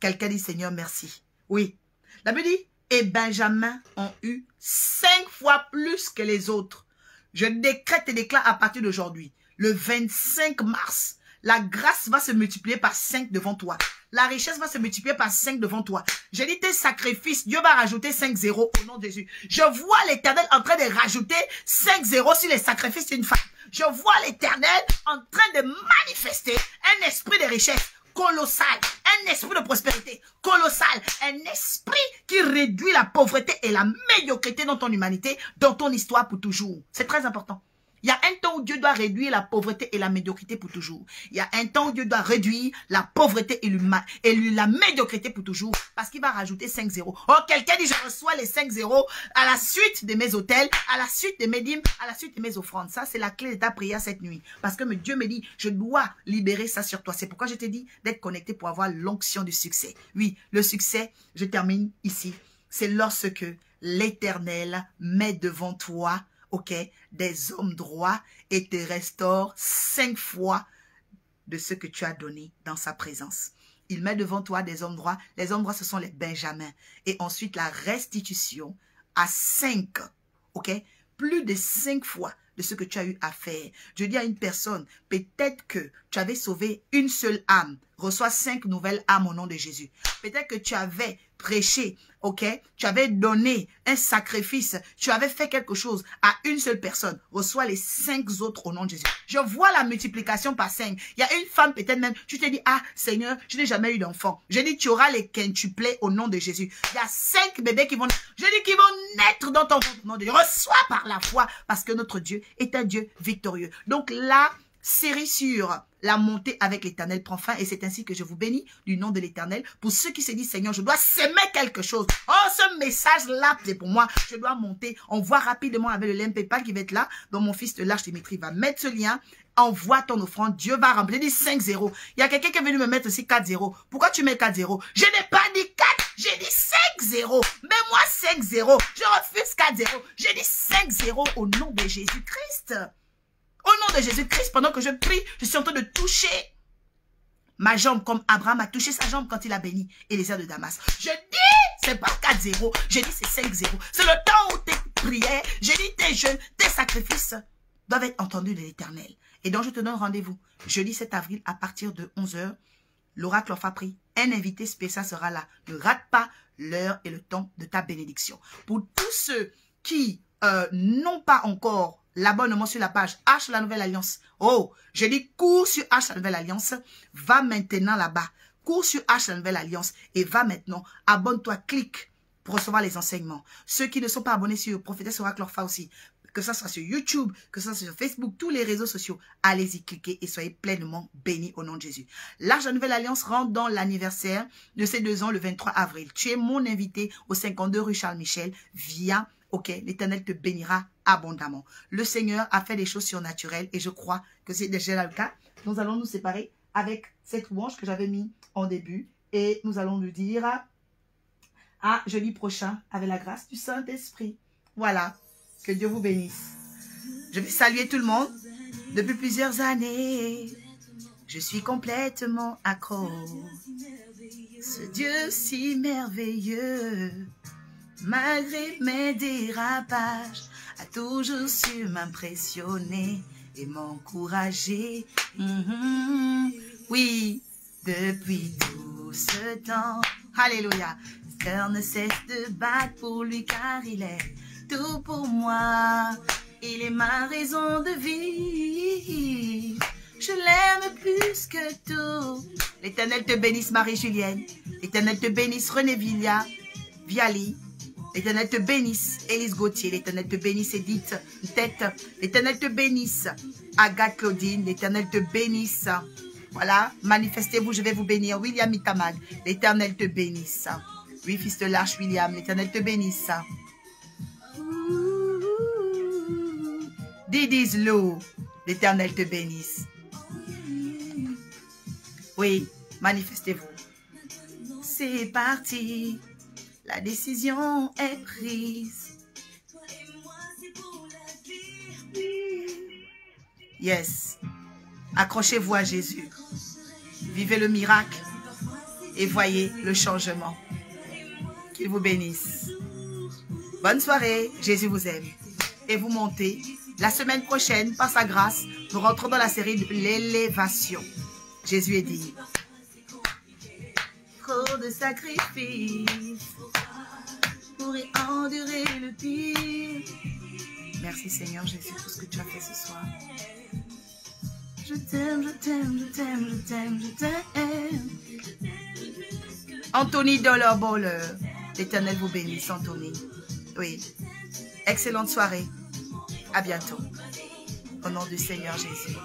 Quelqu'un dit, Seigneur, merci. Oui. La Bible dit, et Benjamin ont eu 5 fois plus que les autres. Je décrète et déclare à partir d'aujourd'hui, le 25 mars, la grâce va se multiplier par 5 devant toi. La richesse va se multiplier par 5 devant toi. J'ai dit tes sacrifices, Dieu va rajouter 5 zéros au nom de Jésus. Je vois l'Éternel en train de rajouter 5 zéros sur les sacrifices d'une femme. Je vois l'Éternel en train de manifester un esprit de richesse colossal, un esprit de prospérité colossal, un esprit qui réduit la pauvreté et la médiocrité dans ton humanité, dans ton histoire pour toujours. C'est très important. Il y a un temps où Dieu doit réduire la pauvreté et la médiocrité pour toujours. Il y a un temps où Dieu doit réduire la pauvreté et la médiocrité pour toujours. Parce qu'il va rajouter 5 zéros. Oh, quelqu'un dit, je reçois les 5 zéros à la suite de mes hôtels, à la suite de mes dîmes, à la suite de mes offrandes. Ça, c'est la clé de ta prière cette nuit. Parce que Dieu me dit, je dois libérer ça sur toi. C'est pourquoi je t'ai dit d'être connecté pour avoir l'onction du succès. Oui, le succès, je termine ici. C'est lorsque l'Éternel met devant toi, ok, des hommes droits et te restaure 5 fois de ce que tu as donné dans sa présence. Il met devant toi des hommes droits. Les hommes droits, ce sont les Benjamins. Et ensuite, la restitution à 5, ok, plus de 5 fois de ce que tu as eu à faire. Je dis à une personne, peut-être que tu avais sauvé une seule âme. Reçois 5 nouvelles âmes au nom de Jésus. Peut-être que tu avais prêché, ok? Tu avais donné un sacrifice. Tu avais fait quelque chose à une seule personne. Reçois les 5 autres au nom de Jésus. Je vois la multiplication par 5. Il y a une femme, peut-être même, tu te dis, ah, Seigneur, je n'ai jamais eu d'enfant. Je dis, tu auras les quintuplés au nom de Jésus. Il y a 5 bébés qui vont, je dis, qui vont naître dans ton ventre au nom de Dieu. Reçois par la foi, parce que notre Dieu est un Dieu victorieux. Donc là, série sur la montée avec l'Éternel prend fin et c'est ainsi que je vous bénis du nom de l'Éternel. Pour ceux qui se disent, Seigneur, je dois s'aimer quelque chose. Oh, ce message-là, c'est pour moi. Je dois monter. On voit rapidement avec le lien PayPal qui va être là. Donc, mon fils de l'Arche Dimitri va mettre ce lien. envoie ton offrande, Dieu va remplir. J'ai dit 5-0. Il y a quelqu'un qui est venu me mettre aussi 4-0. Pourquoi tu mets 4-0? Je n'ai pas dit 4, j'ai dit 5-0. Mets-moi 5-0. Je refuse 4-0. J'ai dit 5-0 au nom de Jésus-Christ. Au nom de Jésus-Christ, pendant que je prie, je suis en train de toucher ma jambe comme Abraham a touché sa jambe quand il a béni Élisée de Damas. Je dis, c'est pas 4-0, je dis c'est 5-0. C'est le temps où tes prières, je dis tes jeûnes, tes sacrifices doivent être entendus de l'Éternel. Et donc je te donne rendez-vous jeudi 7 avril à partir de 11 h. L'oracle of prie. Un invité spécial sera là. Ne rate pas l'heure et le temps de ta bénédiction. Pour tous ceux qui n'ont pas encore l'abonnement sur la page H la Nouvelle Alliance. Oh, je dis cours sur H la Nouvelle Alliance. Va maintenant là-bas. Cours sur H la Nouvelle Alliance et va maintenant. Abonne-toi, clique pour recevoir les enseignements. Ceux qui ne sont pas abonnés sur Prophétesse Oracle Orpha aussi, que ça soit sur YouTube, que ça soit sur Facebook, tous les réseaux sociaux, allez-y, cliquez et soyez pleinement bénis au nom de Jésus. L'Arche de la Nouvelle Alliance rentre dans l'anniversaire de ces 2 ans le 23 avril. Tu es mon invité au 52 rue Charles Michel. Viens, ok, l'Éternel te bénira abondamment. Le Seigneur a fait des choses surnaturelles et je crois que c'est déjà le cas. Nous allons nous séparer avec cette louange que j'avais mis en début et nous allons lui dire à jeudi prochain avec la grâce du Saint-Esprit. Voilà. Que Dieu vous bénisse. Je vais saluer tout le monde. Depuis plusieurs années, je suis complètement accro. Ce Dieu si merveilleux, malgré mes dérapages, a toujours su m'impressionner et m'encourager. Oui, depuis tout ce temps. Alléluia. Le cœur ne cesse de battre pour lui car il est tout pour moi, il est ma raison de vivre. Je l'aime plus que tout. L'Éternel te bénisse Marie-Julienne. L'Éternel te bénisse René Viali. L'Éternel te bénisse Élise Gauthier. L'Éternel te bénisse Edith Tête. L'Éternel te bénisse Agathe Claudine. L'Éternel te bénisse. Voilà, manifestez-vous, je vais vous bénir. William Itamag. L'Éternel te bénisse. Oui, fils de l'Arche William. L'Éternel te bénisse. Didi's Lou, l'Éternel te bénisse. Oui, manifestez-vous. C'est parti, la décision est prise. Yes, accrochez-vous à Jésus. Vivez le miracle et voyez le changement. Qu'il vous bénisse. Bonne soirée, Jésus vous aime. Et vous montez. La semaine prochaine, par sa grâce, nous rentrons dans la série de l'élévation. Jésus est dit. Trop de sacrifices pour y endurer le pire. Merci Seigneur Jésus pour ce que tu as fait ce soir. Je t'aime, je t'aime, je t'aime, je t'aime, je t'aime. Anthony Dollar-Bowler. L'Éternel vous bénisse, Anthony. Oui. Excellente soirée. À bientôt. Au nom du Seigneur Jésus.